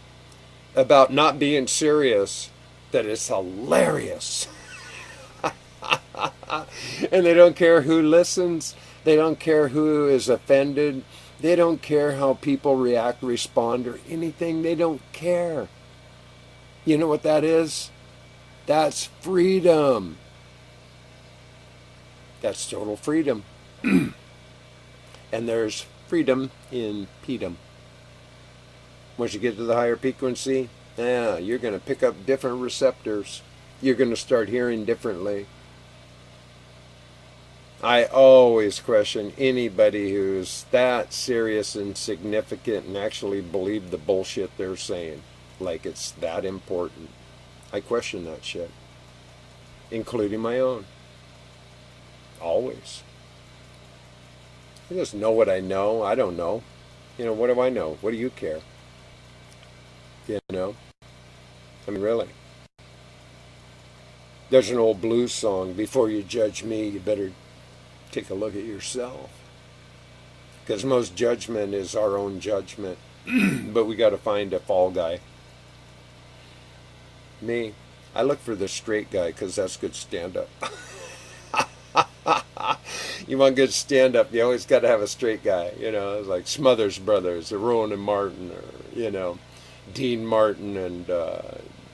about not being serious that it's hilarious. And they don't care who listens. They don't care who is offended. They don't care how people react, respond, or anything. They don't care. You know what that is? That's freedom. That's total freedom. And there's freedom in Pedum. Once you get to the higher frequency, you're going to pick up different receptors. You're going to start hearing differently. I always question anybody who's that serious and significant and actually believe the bullshit they're saying. Like it's that important. I question that shit. Including my own. Always. I just know what I know. I don't know. What do I know? What do you care? I mean, really. There's an old blues song, before you judge me, you better take a look at yourself. because most judgment is our own judgment. But we got to find a fall guy. Me, I look for the straight guy because that's good stand-up. You want good stand-up, you always got to have a straight guy. You know, it's like Smothers Brothers, or Rowan and Martin, or, you know, Dean Martin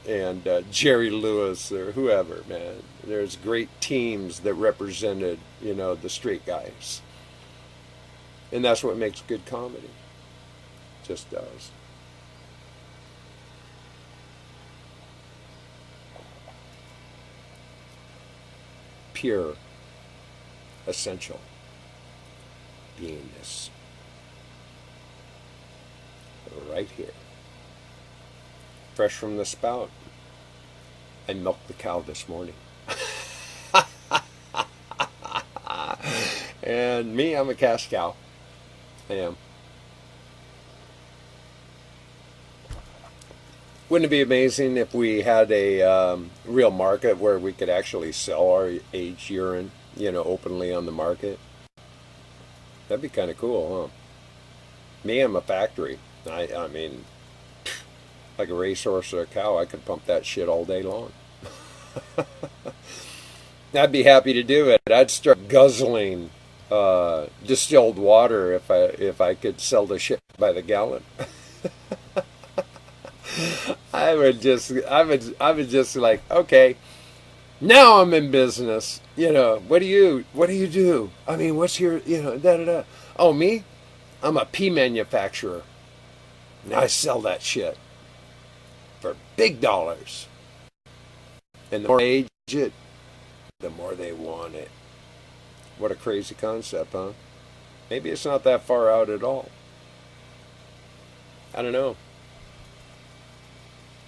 and Jerry Lewis, or whoever, man. There's great teams that represented, you know, the straight guys. And that's what makes good comedy. Just does. Pure, essential beingness. Right here. Fresh from the spout. I milked the cow this morning. And me, I'm a cash cow. I am. Wouldn't it be amazing if we had a real market where we could actually sell our aged urine, you know, openly on the market? That'd be kind of cool, huh? Me, I'm a factory. I mean, like a racehorse or a cow, I could pump that shit all day long. I'd be happy to do it. I'd start guzzling distilled water if I could sell the shit by the gallon. I would just like, okay, now I'm in business. You know, what do you do? I mean, what's your, you know, da da da. Oh, me? I'm a pea manufacturer. And I sell that shit for big dollars. And the more they age it, the more they want it. What a crazy concept, huh? Maybe it's not that far out at all. I don't know.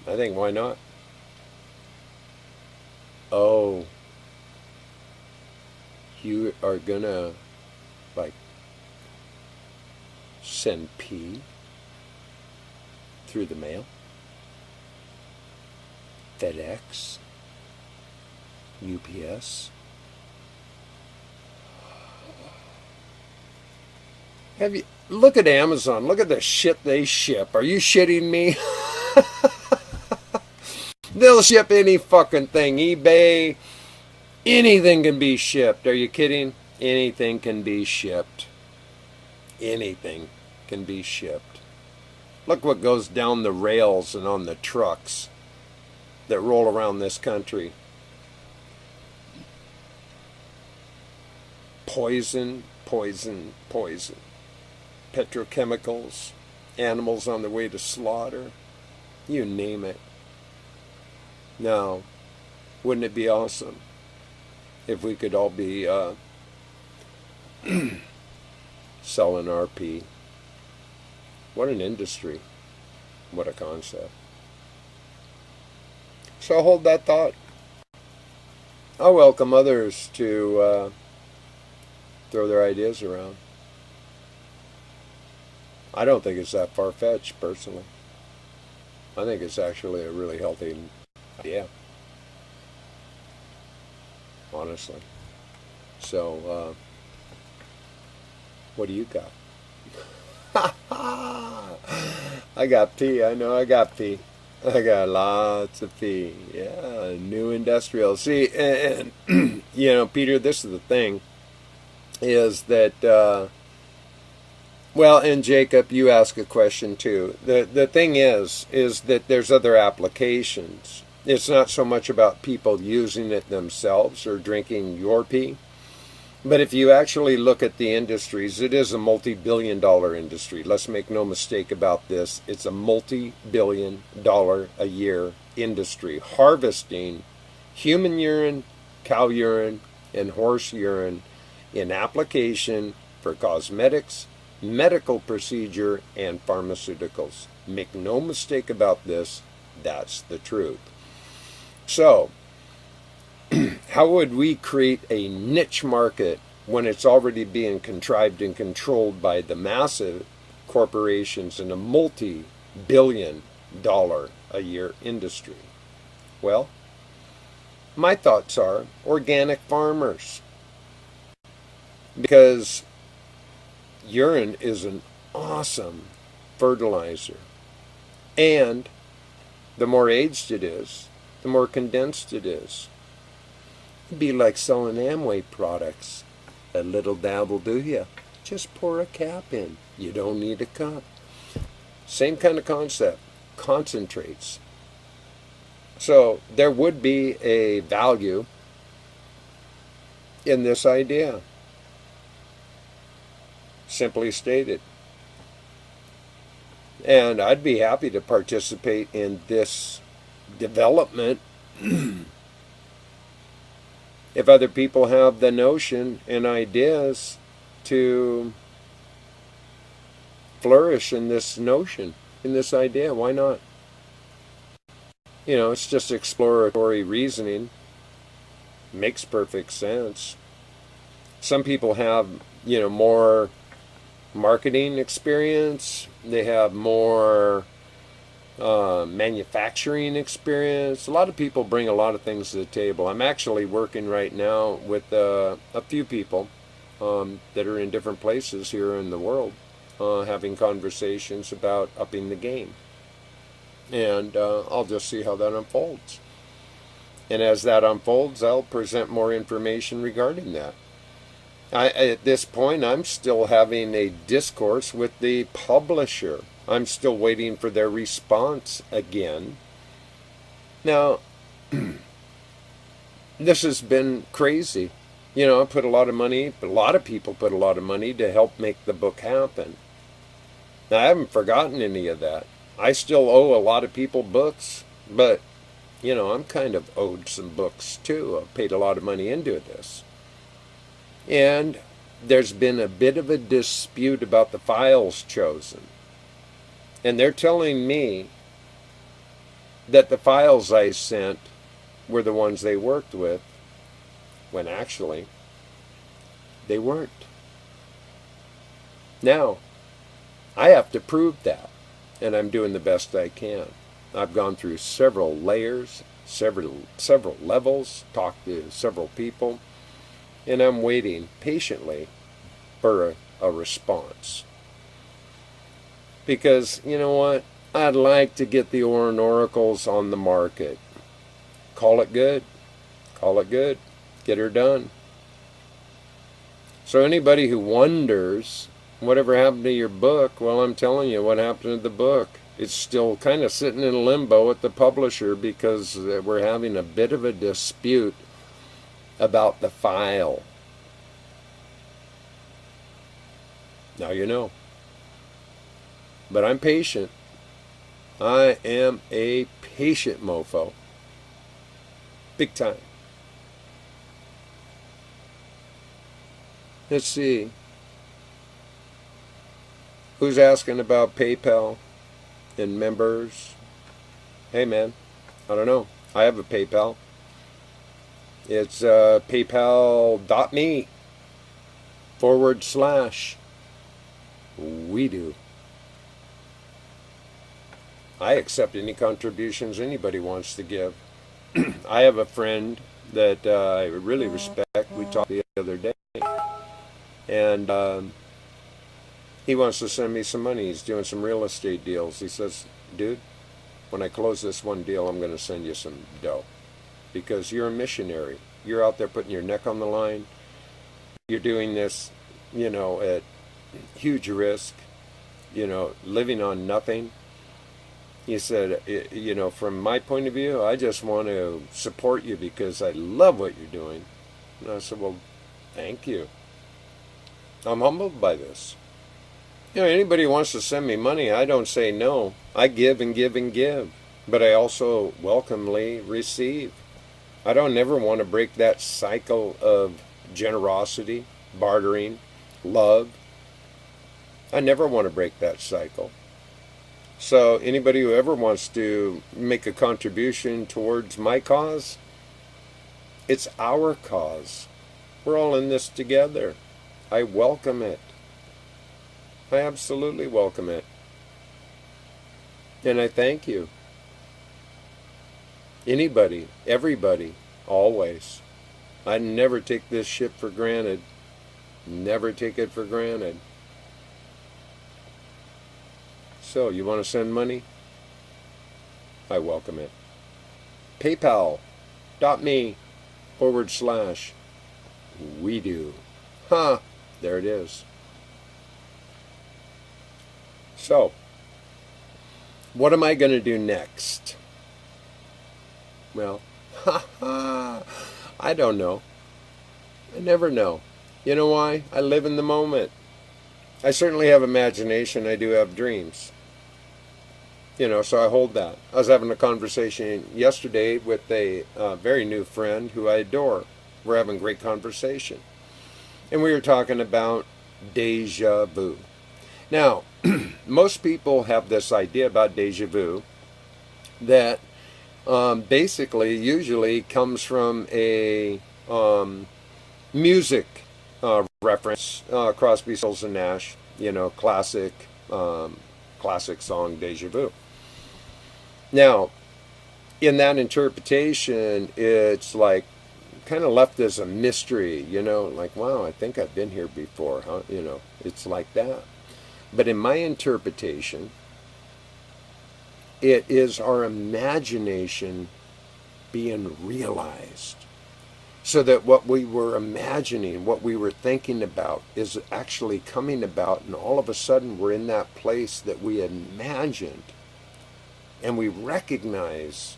I think, why not? Oh, you are gonna, like, send pee through the mail? FedEx? UPS? Have you, look at Amazon, look at the shit they ship. Are you shitting me? They'll ship any fucking thing. eBay, anything can be shipped. Are you kidding? Anything can be shipped. Anything can be shipped. Look what goes down the rails and on the trucks that roll around this country. Poison, poison, poison. Petrochemicals, animals on the way to slaughter. You name it. Now, wouldn't it be awesome if we could all be selling RP? What an industry. What a concept. So hold that thought. I welcome others to throw their ideas around. I don't think it's that far-fetched, personally. I think it's actually a really healthy idea. Honestly. So, what do you got? I got pee. I know I got pee. I got lots of pee. Yeah, new industrial. See, and you know, Peter, this is the thing, is that, well, and Jacob, you ask a question too. The thing is that there's other applications. It's not so much about people using it themselves or drinking your pee. But if you actually look at the industries, it is a multi-billion-dollar industry. Let's make no mistake about this. It's a multi-billion-dollar-a-year industry, harvesting human urine, cow urine, and horse urine in application for cosmetics, medical procedure, and pharmaceuticals. Make no mistake about this, that's the truth. So, how would we create a niche market when it's already being contrived and controlled by the massive corporations in a multi-billion-dollar-a-year industry? Well, my thoughts are organic farmers. Because urine is an awesome fertilizer. And the more aged it is, the more condensed it is. It'd be like selling Amway products. A little dab will do ya. Just pour a cap in. You don't need a cup. Same kind of concept. Concentrates. So there would be a value in this idea. Simply stated. And I'd be happy to participate in this development if other people have the notion and ideas to flourish in this notion, in this idea. Why not? You know, it's just exploratory reasoning. Makes perfect sense. Some people have, you know, more marketing experience. They have more manufacturing experience. A lot of people bring a lot of things to the table. I'm actually working right now with a few people that are in different places here in the world, having conversations about upping the game. And I'll just see how that unfolds. And as that unfolds, I'll present more information regarding that. At this point, I'm still having a discourse with the publisher. I'm still waiting for their response again. Now, this has been crazy. You know, I put a lot of money, a lot of people put a lot of money to help make the book happen. Now, I haven't forgotten any of that. I still owe a lot of people books, but, you know, I'm kind of owed some books too. I've paid a lot of money into this. And there's been a bit of a dispute about the files chosen. And they're telling me that the files I sent were the ones they worked with, when actually they weren't. Now, I have to prove that, and I'm doing the best I can. I've gone through several layers, several levels, talked to several people, and I'm waiting patiently for a response. Because, you know what? I'd like to get the Orin Oracles on the market. Call it good. Call it good. Get her done. So anybody who wonders whatever happened to your book, well, I'm telling you what happened to the book. It's still kind of sitting in limbo at the publisher because we're having a bit of a dispute about the file. Now you know. But I'm patient. I am a patient mofo. Big time. Let's see. Who's asking about PayPal and members? Hey man, I don't know. I have a PayPal. It's paypal.me/we do. I accept any contributions anybody wants to give. I have a friend that I really respect. We talked the other day. And he wants to send me some money. He's doing some real estate deals. He says, dude, when I close this one deal, I'm going to send you some dough. Because you're a missionary. You're out there putting your neck on the line. You're doing this, you know, at huge risk, you know, living on nothing. He said, you know, from my point of view, I just want to support you because I love what you're doing. And I said, well, thank you. I'm humbled by this. You know, anybody who wants to send me money, I don't say no. I give and give and give. But I also welcomely receive. I don't ever want to break that cycle of generosity, bartering, love. I never want to break that cycle. So anybody who ever wants to make a contribution towards my cause, it's our cause. We're all in this together. I welcome it. I absolutely welcome it. And I thank you. Anybody, everybody, always. I never take this shit for granted. Never take it for granted. So, you want to send money? I welcome it. PayPal.me/we do. Huh, there it is. So, what am I going to do next? Well, I don't know. I never know. You know why? I live in the moment. I certainly have imagination. I do have dreams. So I hold that. I was having a conversation yesterday with a very new friend who I adore. We're having a great conversation. And we were talking about deja vu. Now, most people have this idea about deja vu that basically usually comes from a music reference, Crosby, Stills and Nash, classic song Deja Vu. Now, in that interpretation, it's like kind of left as a mystery, like, wow, I think I've been here before, huh? It's like that. But in my interpretation, it is our imagination being realized. So that what we were imagining, what we were thinking about is actually coming about, and all of a sudden we're in that place that we had imagined, and we recognize,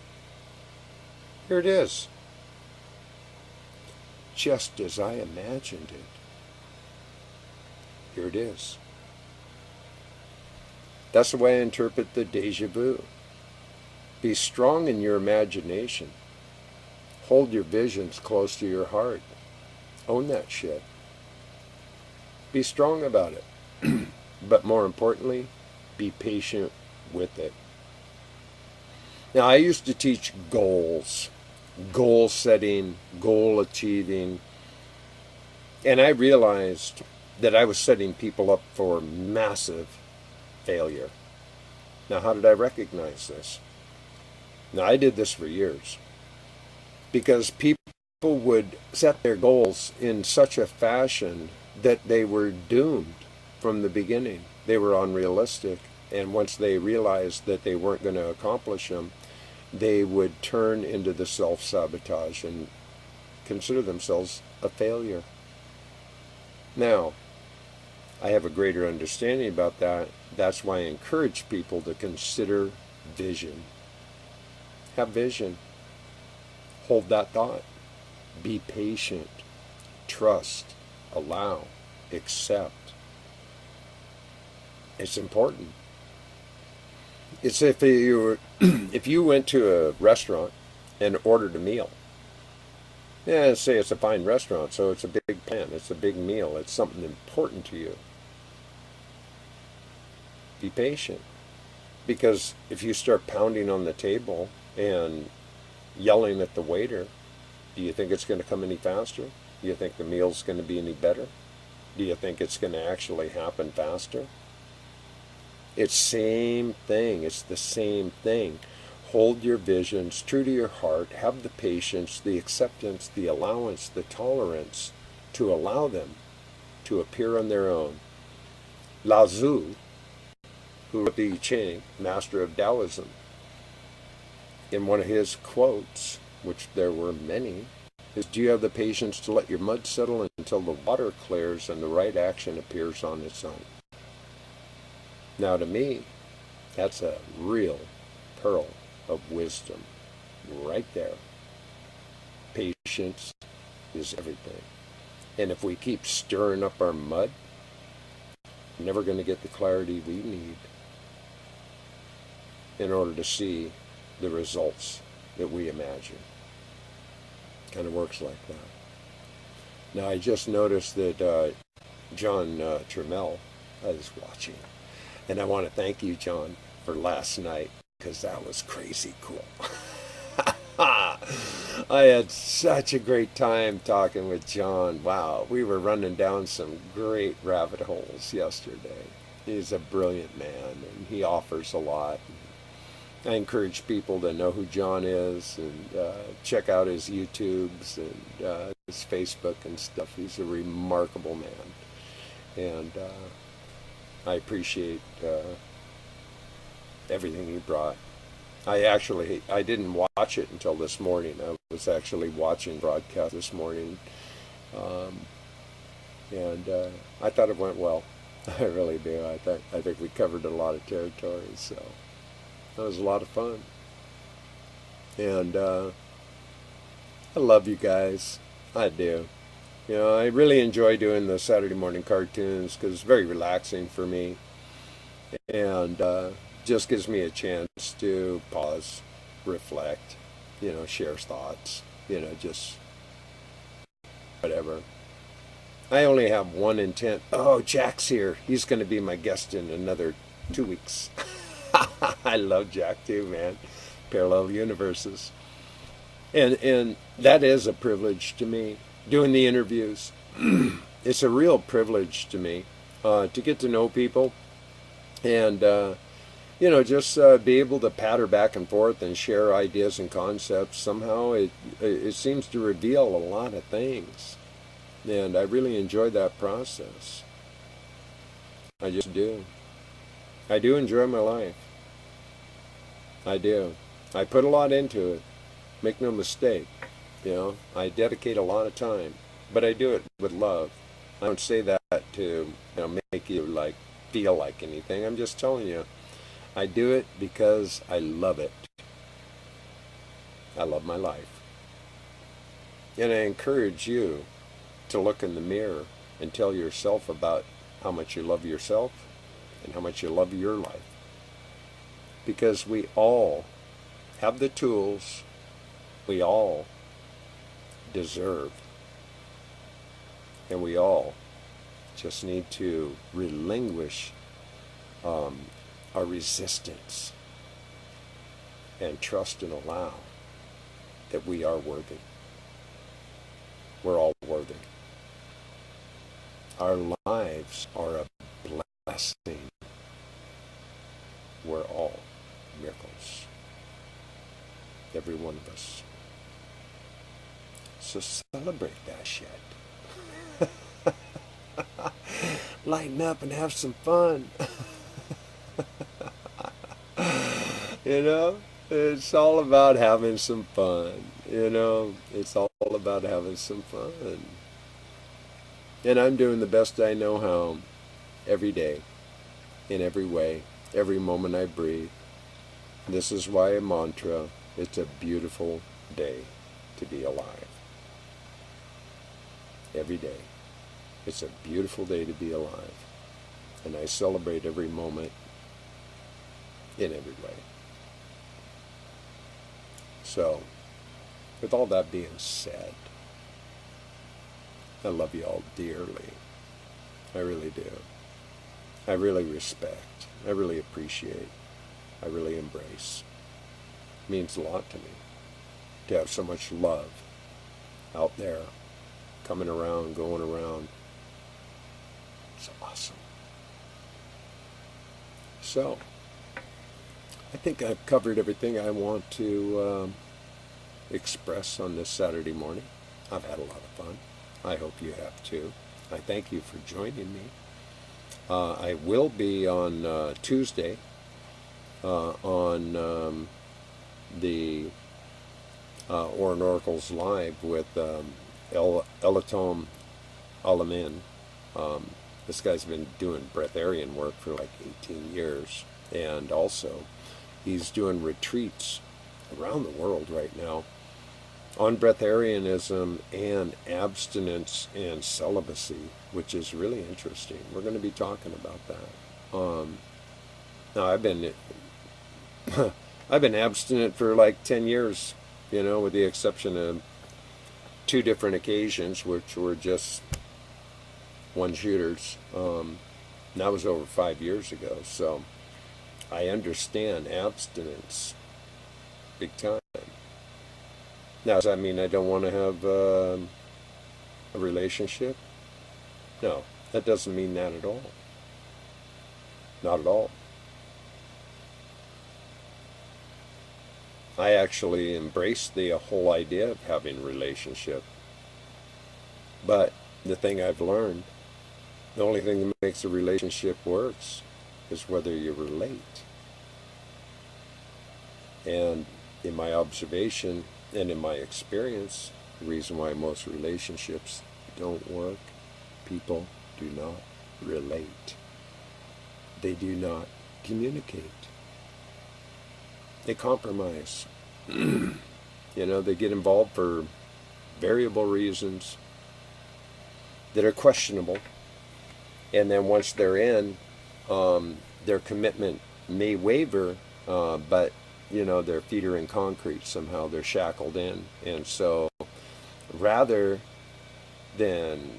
here it is, just as I imagined it. Here it is. That's the way I interpret the deja vu. Be strong in your imagination. Hold your visions close to your heart. Own that shit. Be strong about it. But more importantly, be patient with it. Now, I used to teach goals, goal setting, goal achieving, and I realized that I was setting people up for massive failure. Now, how did I recognize this? Now, I did this for years. Because people would set their goals in such a fashion that they were doomed from the beginning. They were unrealistic. And once they realized that they weren't going to accomplish them, they would turn into the self-sabotage and consider themselves a failure. Now, I have a greater understanding about that. That's why I encourage people to consider vision. Have vision. Hold that thought. Be patient. Trust. Allow. Accept. It's important. It's if you went to a restaurant and ordered a meal. Yeah, say it's a fine restaurant, so it's a big plan. It's a big meal. It's something important to you. Be patient. Because if you start pounding on the table and yelling at the waiter, do you think it's going to come any faster? Do you think the meal's going to be any better? Do you think it's going to actually happen faster? It's same thing. It's the same thing. Hold your visions true to your heart. Have the patience, the acceptance, the allowance, the tolerance to allow them to appear on their own. Lao Tzu, who wrote the I Ching, master of Taoism, in one of his quotes, which there were many, is, do you have the patience to let your mud settle until the water clears and the right action appears on its own? Now, to me, that's a real pearl of wisdom right there. Patience is everything. And if we keep stirring up our mud, we're never going to get the clarity we need in order to see the results that we imagine. Kind of works like that. Now, I just noticed that John Trammell is watching. And I want to thank you, John, for last night, because that was crazy cool. I had such a great time talking with John. Wow, we were running down some great rabbit holes yesterday. He's a brilliant man, and he offers a lot. I encourage people to know who John is and check out his YouTubes and his Facebook and stuff. He's a remarkable man. And I appreciate everything he brought. I didn't watch it until this morning. I was actually watching broadcast this morning, um, and I thought it went well. I really do. I think we covered a lot of territory, so that was a lot of fun. And I love you guys. I do. You know, I really enjoy doing the Saturday morning cartoons because it's very relaxing for me, and just gives me a chance to pause, reflect, you know, share thoughts, you know, just whatever. I only have one intent. Oh, Jack's here. He's going to be my guest in another 2 weeks. I love Jack too, man. Parallel universes. And that is a privilege to me, doing the interviews. It's a real privilege to me to get to know people and, you know, just be able to patter back and forth and share ideas and concepts. Somehow it seems to reveal a lot of things. And I really enjoy that process. I just do. I do enjoy my life. I do. I put a lot into it. Make no mistake. You know, I dedicate a lot of time. But I do it with love. I don't say that to, you know, make you like feel like anything. I'm just telling you. I do it because I love it. I love my life. And I encourage you to look in the mirror and tell yourself about how much you love yourself and how much you love your life. Because we all have the tools we all deserve. And we all just need to relinquish our resistance and trust and allow that we are worthy. We're all worthy. Our lives are a blessing. We're all miracles. Every one of us. So celebrate that shit. Lighten up and have some fun. You know, it's all about having some fun. You know, it's all about having some fun. And I'm doing the best I know how every day, in every way, every moment I breathe. This is why a mantra, it's a beautiful day to be alive. Every day. It's a beautiful day to be alive. And I celebrate every moment in every way. So, with all that being said, I love you all dearly. I really do. I really respect. I really appreciate. I really embrace. It means a lot to me to have so much love out there, coming around, going around. It's awesome. So, I think I've covered everything I want to express on this Saturday morning. I've had a lot of fun. I hope you have too. I thank you for joining me. I will be on Tuesday on the Orin Oracles Live with Elatom Alamin. This guy's been doing breatharian work for like 18 years. And also, he's doing retreats around the world right now on breatharianism and abstinence and celibacy, which is really interesting. We're going to be talking about that. Now, I've been abstinent for like 10 years, you know, with the exception of 2 different occasions, which were just one-shooters. That was over 5 years ago, so I understand abstinence big time. Now, does that mean I don't want to have a relationship? No, that doesn't mean that at all. Not at all. I actually embrace the whole idea of having a relationship. But the thing I've learned, the only thing that makes a relationship works is whether you relate. And in my observation and in my experience, the reason why most relationships don't work, people do not relate. They do not communicate. They compromise. They get involved for variable reasons that are questionable. And then once they're in, their commitment may waver, but their feet are in concrete somehow. They're shackled in. And so rather than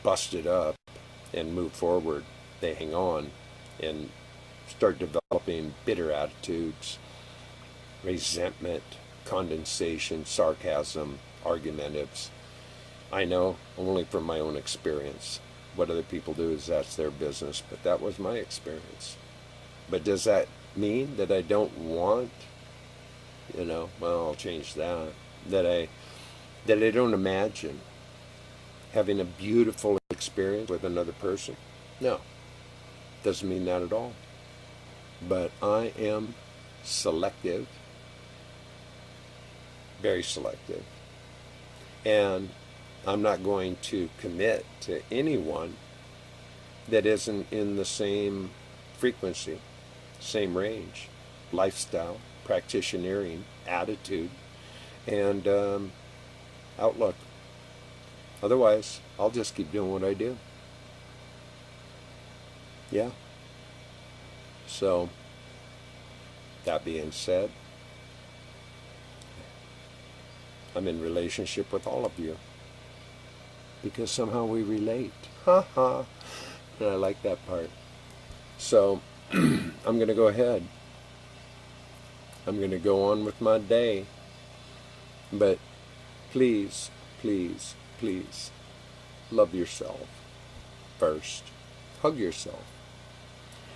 bust it up and move forward, they hang on and start developing bitter attitudes, resentment, condensation, sarcasm, argumentives. I know only from my own experience. What other people do is that's their business, but that was my experience. But does that mean that I don't want, well, I'll change that, that I don't imagine having a beautiful experience with another person? No, doesn't mean that at all. But I am selective, very selective, and I'm not going to commit to anyone that isn't in the same frequency, same range, lifestyle, practitionering, attitude, and outlook. Otherwise, I'll just keep doing what I do. Yeah. So, that being said, I'm in relationship with all of you because somehow we relate. Ha ha. And I like that part. So, I'm going to go ahead. I'm going to go on with my day. But please, please, please, love yourself first. Hug yourself.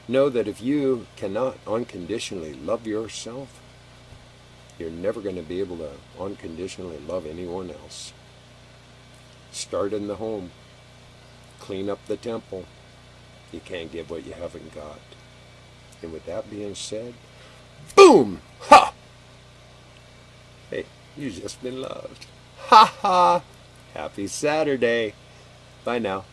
Know that if you cannot unconditionally love yourself, you're never going to be able to unconditionally love anyone else. Start in the home. Clean up the temple. You can't give what you haven't got. And with that being said, boom! Ha! Hey, you've just been loved. Ha ha! Happy Saturday. Bye now.